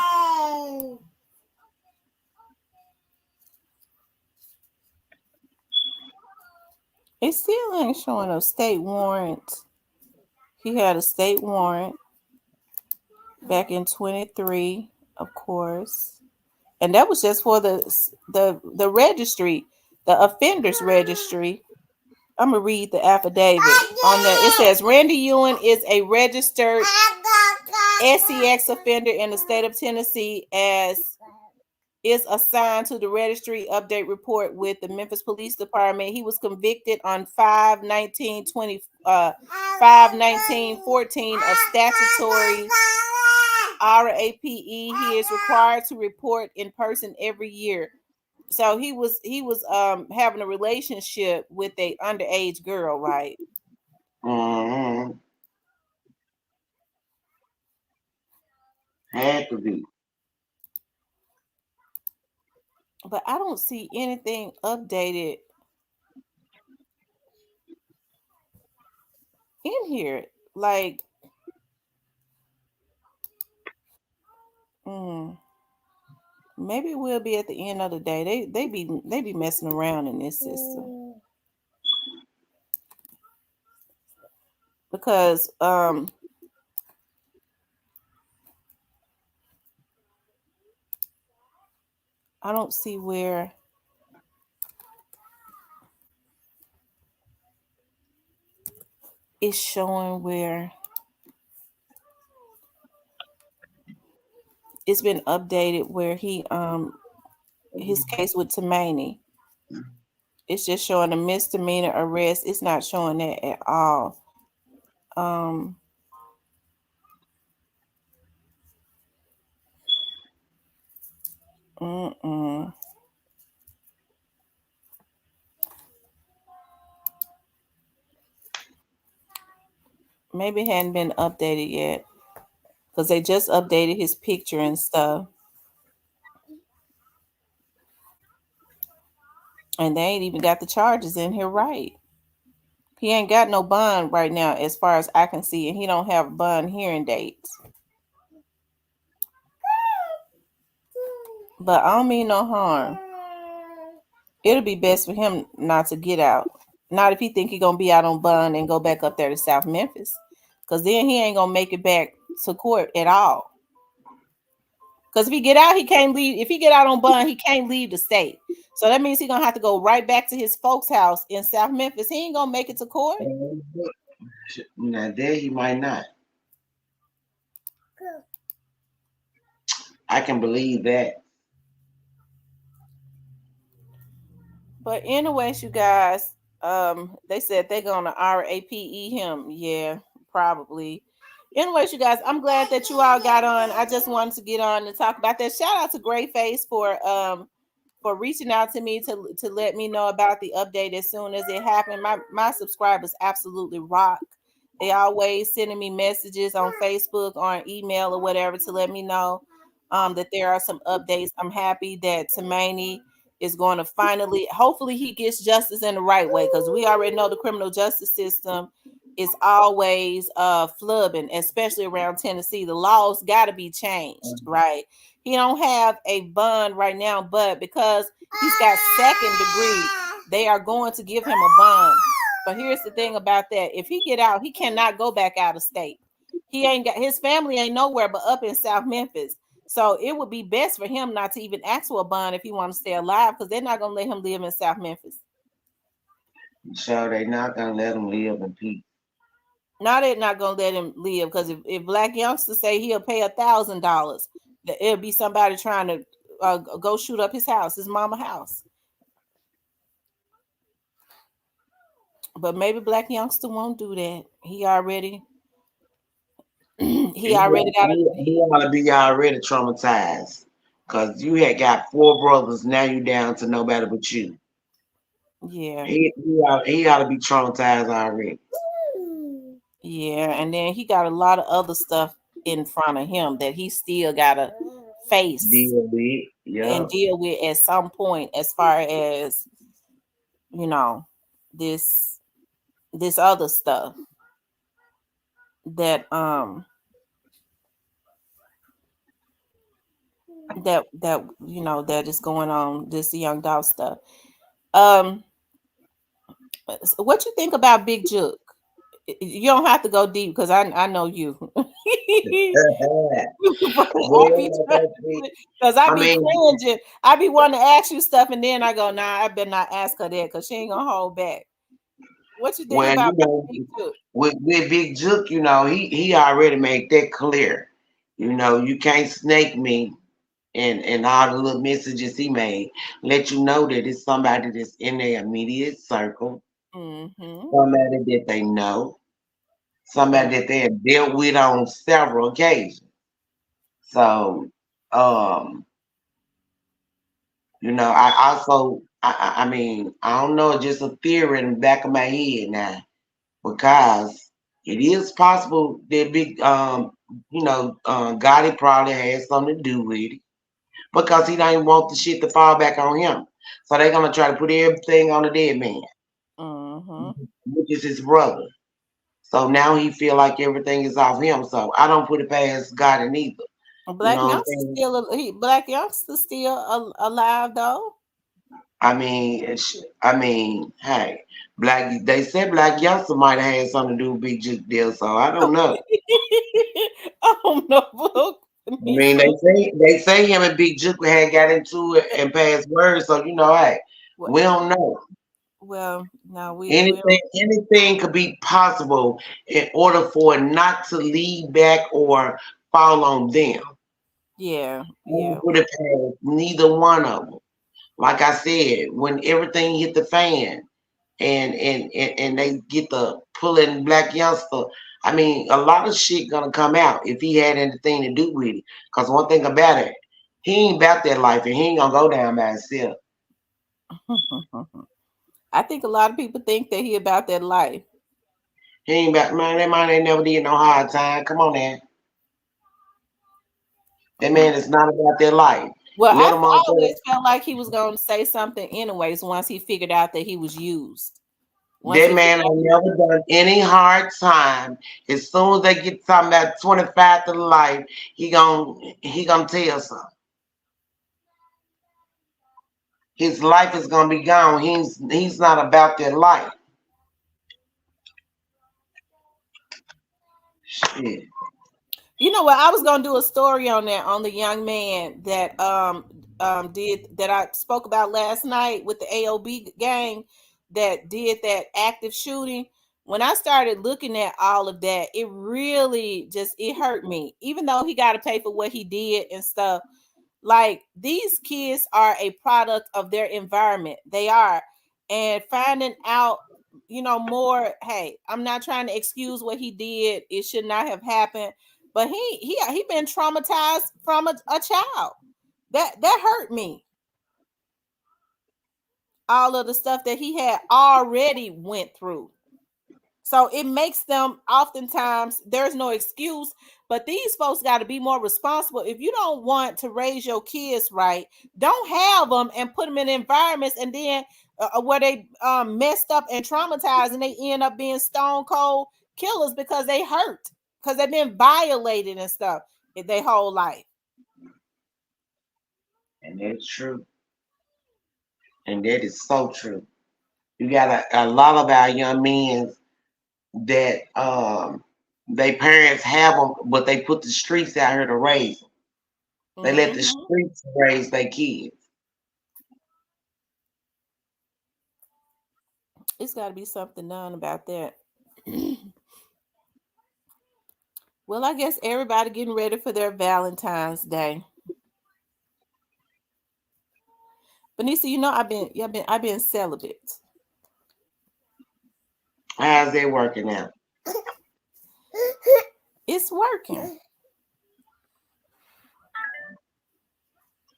It still ain't showing a state warrant. He had a state warrant back in 23, of course. And that was just for the registry, the offenders registry. I'm going to read the affidavit on that. It says Randy Ewing is a registered SEX offender in the state of Tennessee, as is assigned to the registry update report with the Memphis Police Department. He was convicted on 5/19/14 of statutory RAPE. He is required to report in person every year. So he was having a relationship with a underage girl, right? Mm-hmm. Had to be. But I don't see anything updated in here. Like, maybe we'll be at the end of the day. They be messing around in this system because I don't see where it's showing where it's been updated where he his case with Tumaini. It's just showing a misdemeanor arrest. It's not showing that at all. Maybe it hadn't been updated yet because they just updated his picture and stuff. And they ain't even got the charges in here right. He ain't got no bond right now as far as I can see, and he don't have bond hearing dates. But I don't mean no harm. It'll be best for him not to get out. Not if he think he gonna be out on bond and go back up there to South Memphis. Because then he ain't gonna make it back to court at all. Because if he get out, he can't leave. If he get out on bond, he can't leave the state. So that means he's gonna have to go right back to his folks' house in South Memphis. He ain't gonna make it to court. Now there he might not. I can believe that. But anyways, you guys, they said they're gonna RAPE him. Yeah, probably. Anyways, you guys, I'm glad that you all got on. I just wanted to get on and talk about that. Shout out to Greyface for reaching out to me to let me know about the update as soon as it happened. My subscribers absolutely rock. They always sending me messages on Facebook or an email or whatever to let me know that there are some updates. I'm happy that Tumaini is going to finally, hopefully he gets justice in the right way, because we already know the criminal justice system is always flubbing, especially around Tennessee. The laws got to be changed, right? He don't have a bond right now, but because he's got second degree, they are going to give him a bond. But here's the thing about that. If he get out, he cannot go back out of state. He ain't got, his family ain't nowhere but up in South Memphis. So it would be best for him not to even ask for a bond if he want to stay alive, because they're not going to let him live in South Memphis. So they're not going to let him live in peace. No, they're not going to let him live, because if Black Youngster say he'll pay $1,000, it'll be somebody trying to go shoot up his house, his mama house. But maybe Black Youngster won't do that. He already He ought to be already traumatized, because you had got 4 brothers. Now you down to nobody but you. Yeah. He ought to be traumatized already. Yeah, and then he got a lot of other stuff in front of him that he still gotta face and deal with at some point, as far as, you know, this other stuff that that you know that is going on, this Young Dolph stuff. What you think about Big Jook? You don't have to go deep, because I know you. Because I be cringing. I be wanting to ask you stuff, and then I go, nah, I better not ask her that, because she ain't gonna hold back. What you think about Big Jook? With Big Jook, you know, he already made that clear. You know, you can't snake me. And all the little messages he made let you know that it's somebody that's in their immediate circle, somebody that they know, somebody that they have dealt with on several occasions. So, I also, I mean, I don't know, it's just a theory in the back of my head now, because it is possible that Gotti probably had something to do with it, because he don't want the shit to fall back on him. So they're gonna try to put everything on the dead man, which is his brother. So now he feel like everything is off him. So I don't put it past Gotti neither. Black You know what I'm Youngster saying? Black Youngster still alive though. I mean, hey, They said Black Youngster might have had something to do with Big Juke deal, so I don't know. I don't know. I mean, they say him and Big Juke had got into it and passed words, so hey, we don't know. Well, no, Anything could be possible in order for it not to lead back or fall on them. Yeah. Put it past neither one of them. Like I said, when everything hit the fan, and they get the pulling Black Youngster. I mean, a lot of shit gonna come out if he had anything to do with it. Cause one thing about it, he ain't about that life, and he ain't gonna go down by himself. I think a lot of people think that he about that life. He ain't about, man. That man ain't never did no hard time. Come on, man. That man is not about that life. Well, Let I him on. always felt like he was going to say something anyways once he figured out that he was used. That man ain't never done any hard time. As soon as they get talking about 25 to life, he gonna tell something. His life is gonna be gone. He's not about that life. Shit. You know what? I was gonna do a story on that, on the young man that did that I spoke about last night with the AOB gang that did that active shooting. When I started looking at all of that, it really it hurt me. Even though he got to pay for what he did and stuff, like these kids are a product of their environment. They are. And finding out, more, hey, I'm not trying to excuse what he did. It should not have happened. But he been traumatized from a child. That hurt me. All of the stuff that he had already went through. So it makes them, oftentimes there's no excuse, but these folks got to be more responsible. If you don't want to raise your kids right, don't have them and put them in environments and then where they messed up and traumatized and they end up being stone cold killers because they hurt, because they've been violated and stuff their whole life. And that's true. And that is so true. You got a lot of our young men that their parents have them, but they put the streets out here to raise them. They let the streets raise their kids. It's got to be something done about that. Well, I guess everybody getting ready for their Valentine's Day. Benisa, I've been celibate. How's that working out? It's working.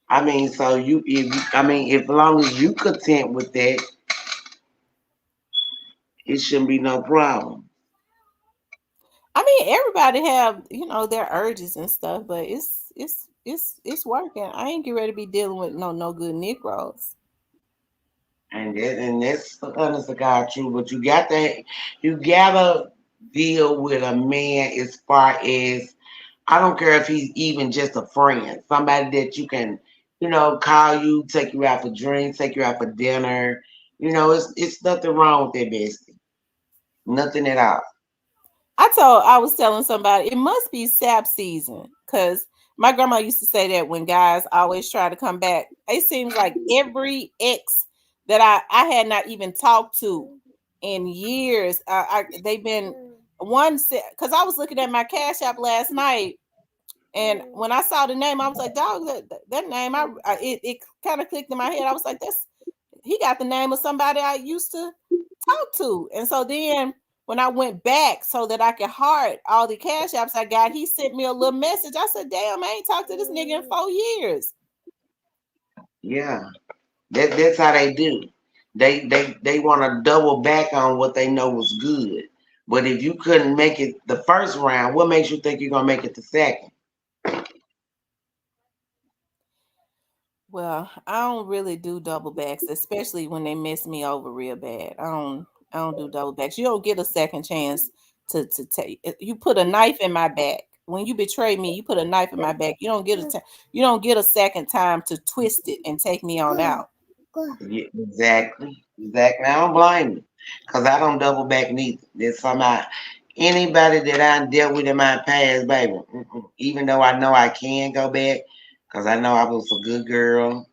I mean, so if long as you content with that, it shouldn't be no problem. I mean, everybody have their urges and stuff, but it's working. I ain't get ready to be dealing with no good Negroes. And that's the honest to God truth. But you gotta deal with a man as far as, I don't care if he's even just a friend, somebody that you can, call you, take you out for drinks, take you out for dinner. It's nothing wrong with that, bestie. Nothing at all. I was telling somebody it must be sap season, because my grandma used to say that when guys always try to come back. It seems like every ex that I had not even talked to in years, they've been one, because I was looking at my Cash App last night, and when I saw the name, I was like, dog, that name, it kind of clicked in my head. I was like, he got the name of somebody I used to talk to. And so then when I went back so that I could heart all the cash apps I got, he sent me a little message. I said, damn, I ain't talked to this nigga in 4 years. Yeah. That's how they do. They want to double back on what they know was good. But if you couldn't make it the first round, what makes you think you're gonna make it the second? Well, I don't really do double backs, especially when they mess me over real bad. I don't do double backs. You don't get a second chance to take. You put a knife in my back. When you betray me, you put a knife in my back. You don't get you don't get a second time to twist it and take me on out. Yeah, exactly. Exactly. I don't blame you. Because I don't double back neither. There's anybody that I dealt with in my past, baby. Even though I know I can go back, because I know I was a good girl.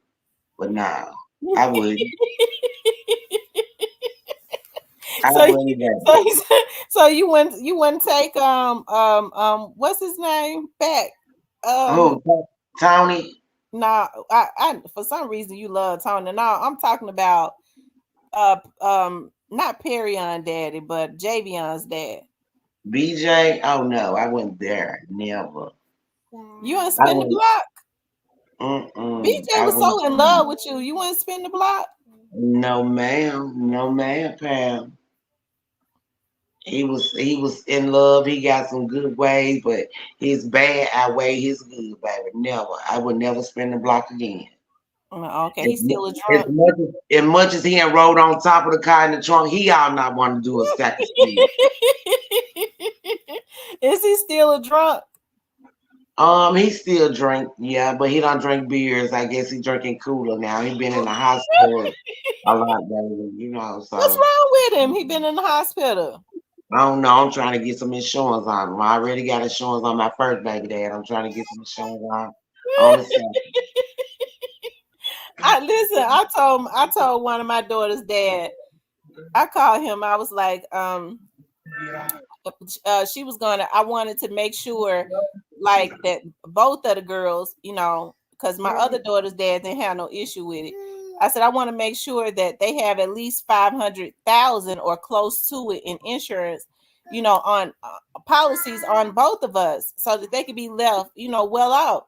But no, I wouldn't. I So, really don't. so you wouldn't take what's his name back? Oh, Tony. No, I for some reason you love Tony. No, I'm talking about not Perion daddy, but Javion's dad. BJ. Oh no, I wasn't there. Never. You wouldn't I spin the wouldn't. block. BJ I was wouldn't. so in love with you. You wouldn't spin the block. No, ma'am. No, ma'am, Pam. He was in love. He got some good ways, but his bad outweigh his good, baby. Never. I would never spin the block again. Okay, As, he's still a as drunk. much as much as he had rode on top of the car in the trunk, he ought not want to do a stack of speed. Is he still a drunk? He still drink, yeah, but he don't drink beers. I guess he drinking cooler now. He been in the hospital a lot, baby. What's So wrong with him? He been in the hospital. I don't know. I'm trying to get some insurance on him. I already got insurance on my first baby dad. I'm trying to get some insurance on the second. I told one of my daughter's dad. I called him. I was like, she was gonna. I wanted to make sure, like that, both of the girls, because my other daughter's dad didn't have no issue with it. I said I want to make sure that they have at least 500,000 or close to it in insurance, on policies on both of us, so that they could be left, well off.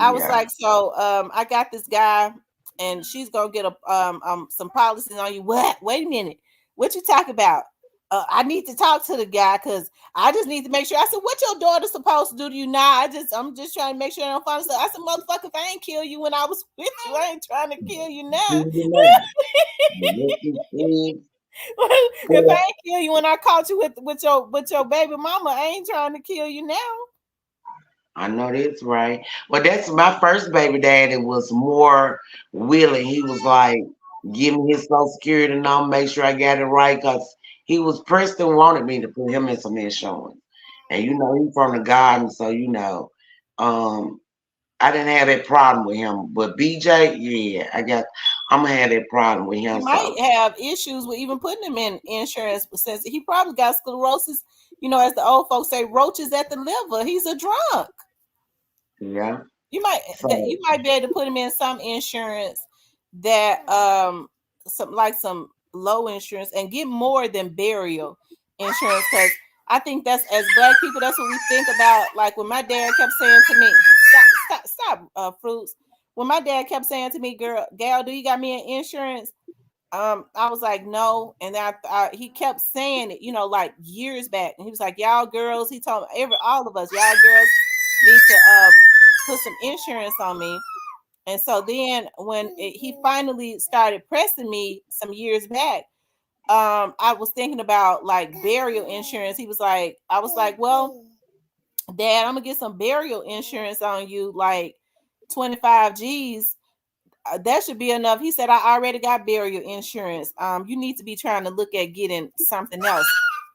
I was like, so I got this guy, and she's gonna get some policies on you. What? Wait a minute. What you talk about? I need to talk to the guy because I just need to make sure. I said, what your daughter supposed to do to you now? I'm just trying to make sure I don't find stuff. I said, motherfucker, if I ain't kill you when I was with you, I ain't trying to kill you now. If I ain't kill you when I caught you with your baby mama, I ain't trying to kill you now. I know that's right. But that's my first baby daddy was more willing. He was like, give me his social security number, make sure I got it right, because Preston wanted me to put him in some insurance. And he's from the garden, so I didn't have that problem with him. But BJ, yeah, I'm gonna have that problem with him. He might have issues with even putting him in insurance, since he probably got sclerosis, as the old folks say, roaches at the liver. He's a drunk. Yeah. You might be able to put him in some insurance that some low insurance, and get more than burial insurance, because I think that's, as Black people, that's what we think about. Like when my dad kept saying to me, stop, Fruits. When my dad kept saying to me, Gal, do you got me an insurance? I was like, no. And then he kept saying it, like years back. And he was like, y'all girls, he told all of us, y'all girls need to put some insurance on me. And so then when he finally started pressing me some years back, I was thinking about like burial insurance. I was like, well, Dad, I'm gonna get some burial insurance on you, like 25 G's. That should be enough. He said, I already got burial insurance. You need to be trying to look at getting something else.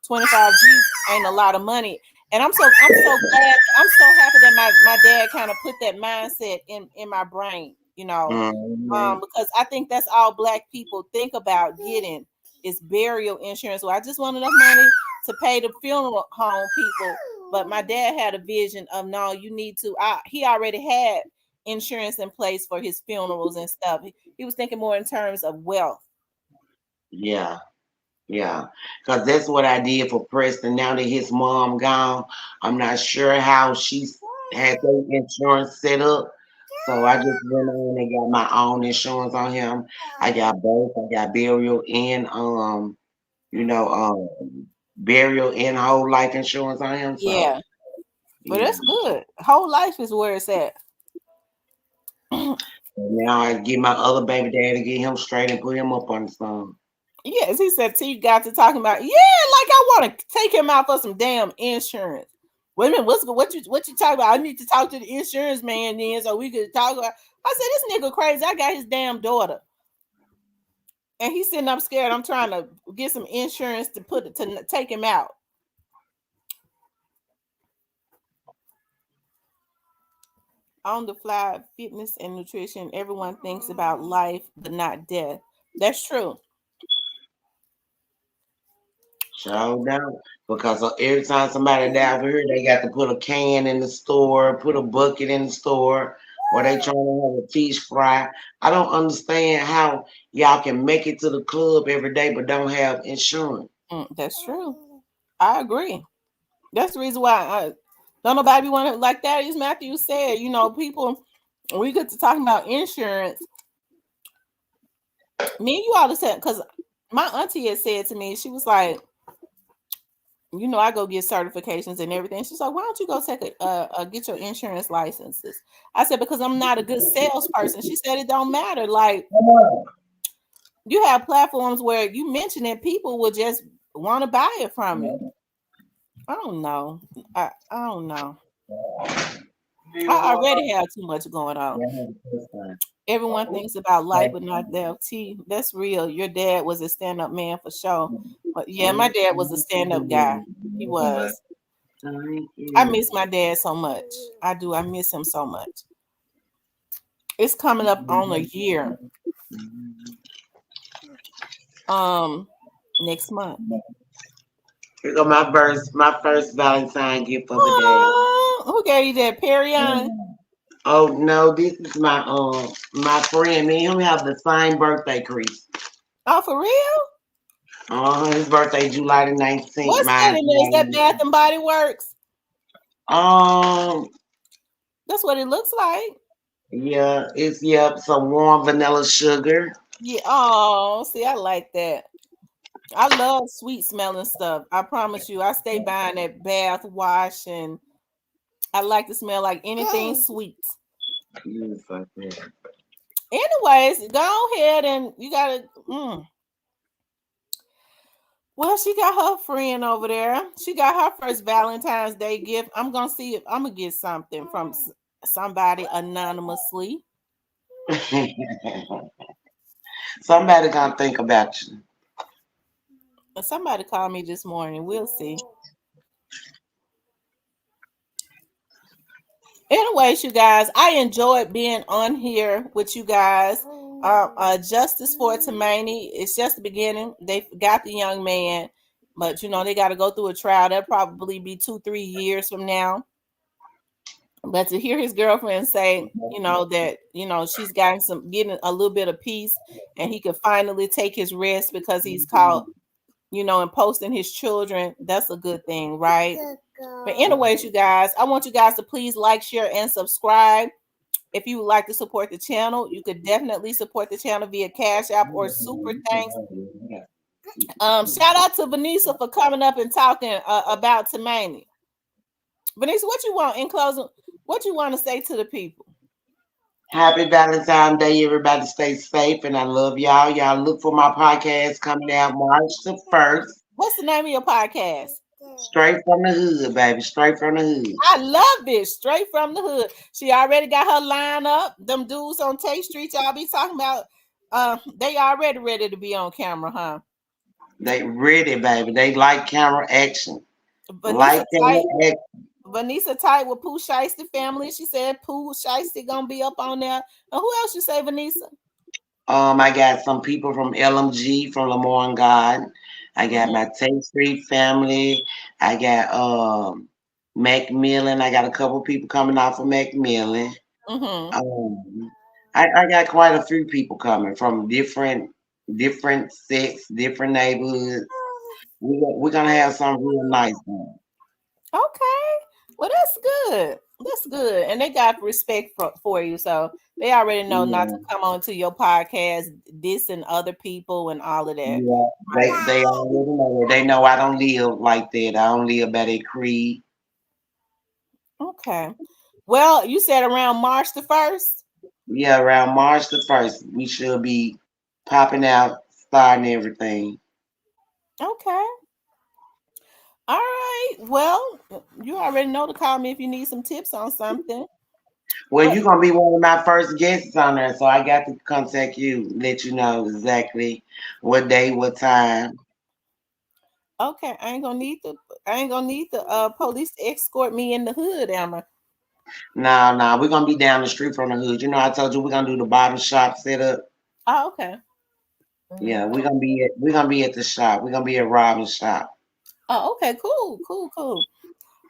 25 G's ain't a lot of money. And I'm so glad. I'm so happy that my dad kind of put that mindset in my brain, because I think that's all Black people think about getting is burial insurance. Well, I just want enough money to pay the funeral home people. But my dad had a vision of, no, you need to. He already had insurance in place for his funerals and stuff. He was thinking more in terms of wealth. Yeah. Yeah, because that's what I did for Preston. Now that his mom gone, I'm not sure how she's had their insurance set up. So I just went on and got my own insurance on him. I got both. I got burial and you know, burial and whole life insurance on him. So Yeah, but yeah. that's good. Whole life is where it's at. Now I get my other baby daddy, get him straight and put him up on the phone. Yes, he said T got to talking about, yeah, like I want to take him out for some damn insurance. Wait a minute, what you talking about? I need to talk to the insurance man then so we could talk about. I said, this nigga crazy. I got his damn daughter. And he's sitting up scared. I'm trying to get some insurance to take him out. On the fly, fitness and nutrition, everyone thinks about life but not death. That's true. So down because every time somebody die over here, they got to put a can in the store, put a bucket in the store, or they trying to have a fish fry. I don't understand how y'all can make it to the club every day but don't have insurance. That's true. I agree. That's the reason why don't nobody want to, like that is Matthew said, people, we get to talking about insurance. Me and you all the time, because my auntie had said to me, she was like, I go get certifications and everything. She's like, why don't you go take get your insurance licenses? I said, because I'm not a good salesperson. She said, it don't matter. Like, you have platforms where you mention it, people will just want to buy it from you. I don't know. I don't know. I already have too much going on. Everyone thinks about life but not death. T, that's real. Your dad was a stand-up man for sure. But yeah, my dad was a stand-up guy. He was. I miss my dad so much. I do. I miss him so much. It's coming up on a year. Next month. Here go my first Valentine gift of the day. Who gave you that? Perion? Oh no, this is my friend. Me and him have the same birthday, Chris. Oh, for real? His birthday July the 19th. What's that in there? Is that Bath and Body Works? That's what it looks like. Yeah, it's some warm vanilla sugar. Yeah. Oh, see, I like that. I love sweet smelling stuff. I promise you, I stay buying that bath wash, and I like to smell like anything sweet. Yes, like that. Anyways, go ahead and you gotta. Well, she got her friend over there. She got her first Valentine's Day gift. I'm gonna see if I'm gonna get something from somebody anonymously. Somebody gonna think about you. Somebody called me this morning. We'll see. Anyways, you guys, I enjoyed being on here with you guys. Justice for Tumaini. It's just the beginning. They got the young man, but they got to go through a trial. That'll probably be 2-3 years from now. But to hear his girlfriend say, that she's getting a little bit of peace, and he could finally take his rest because he's caught, and posting his children, that's a good thing, right? But anyways, you guys, I want you guys to please like, share, and subscribe. If you would like to support the channel, you could definitely support the channel via Cash App or Super Thanks. Shout out to Vanessa for coming up and talking about Tumaini. Vanessa, what you want in closing? What you want to say to the people? Happy Valentine's Day, everybody. Stay safe, and I love y'all. Y'all look for my podcast coming out March the 1st. What's the name of your podcast? Straight from the hood, baby. Straight from the hood. I love this. Straight from the hood. She already got her line up. Them dudes on Tate Street, y'all be talking about. They already ready to be on camera, huh? They ready, baby. They like camera action. Vanessa tight with Pooh Shiesty family. She said Pooh Shiesty gonna be up on there. And who else you say, Vanessa? I got some people from LMG from Lamar God. I got my Tate Street family. I got Macmillan. I got a couple people coming off of Macmillan. I got quite a few people coming from different sects, different neighborhoods. We're gonna have something real nice then. Okay. Well, that's good. That's good. And they got respect for you. So they already know not Yeah, to come on to your podcast, dissing other people and all of that. yeah. They already know that. They know I don't live like that. I don't live by that creed. Okay. Well, you said around March the 1st. Yeah, around March the 1st, we should be popping out, starting everything. Okay. All right. Well, you already know to call me if you need some tips on something. Well, But you're gonna be one of my first guests on there, so I got to contact you, let you know exactly what day, what time. okay, I ain't gonna need the police to escort me in the hood, Emma. No, we're gonna be down the street from the hood. You know, I told you we're gonna do the bottom shop setup. Oh, okay. Yeah, Mhm. we're gonna be at the shop. We're gonna be at Robin's shop. Oh, okay, cool.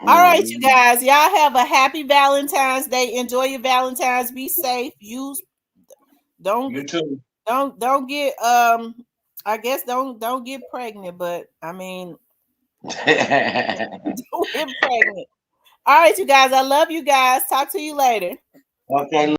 All right, you Mm. guys, y'all have a happy Valentine's Day. Enjoy your Valentine's. Be safe. Use don't You too. don't get I guess don't get pregnant, but I mean don't get pregnant. All right, you guys. I love you guys. Talk to you later. Okay,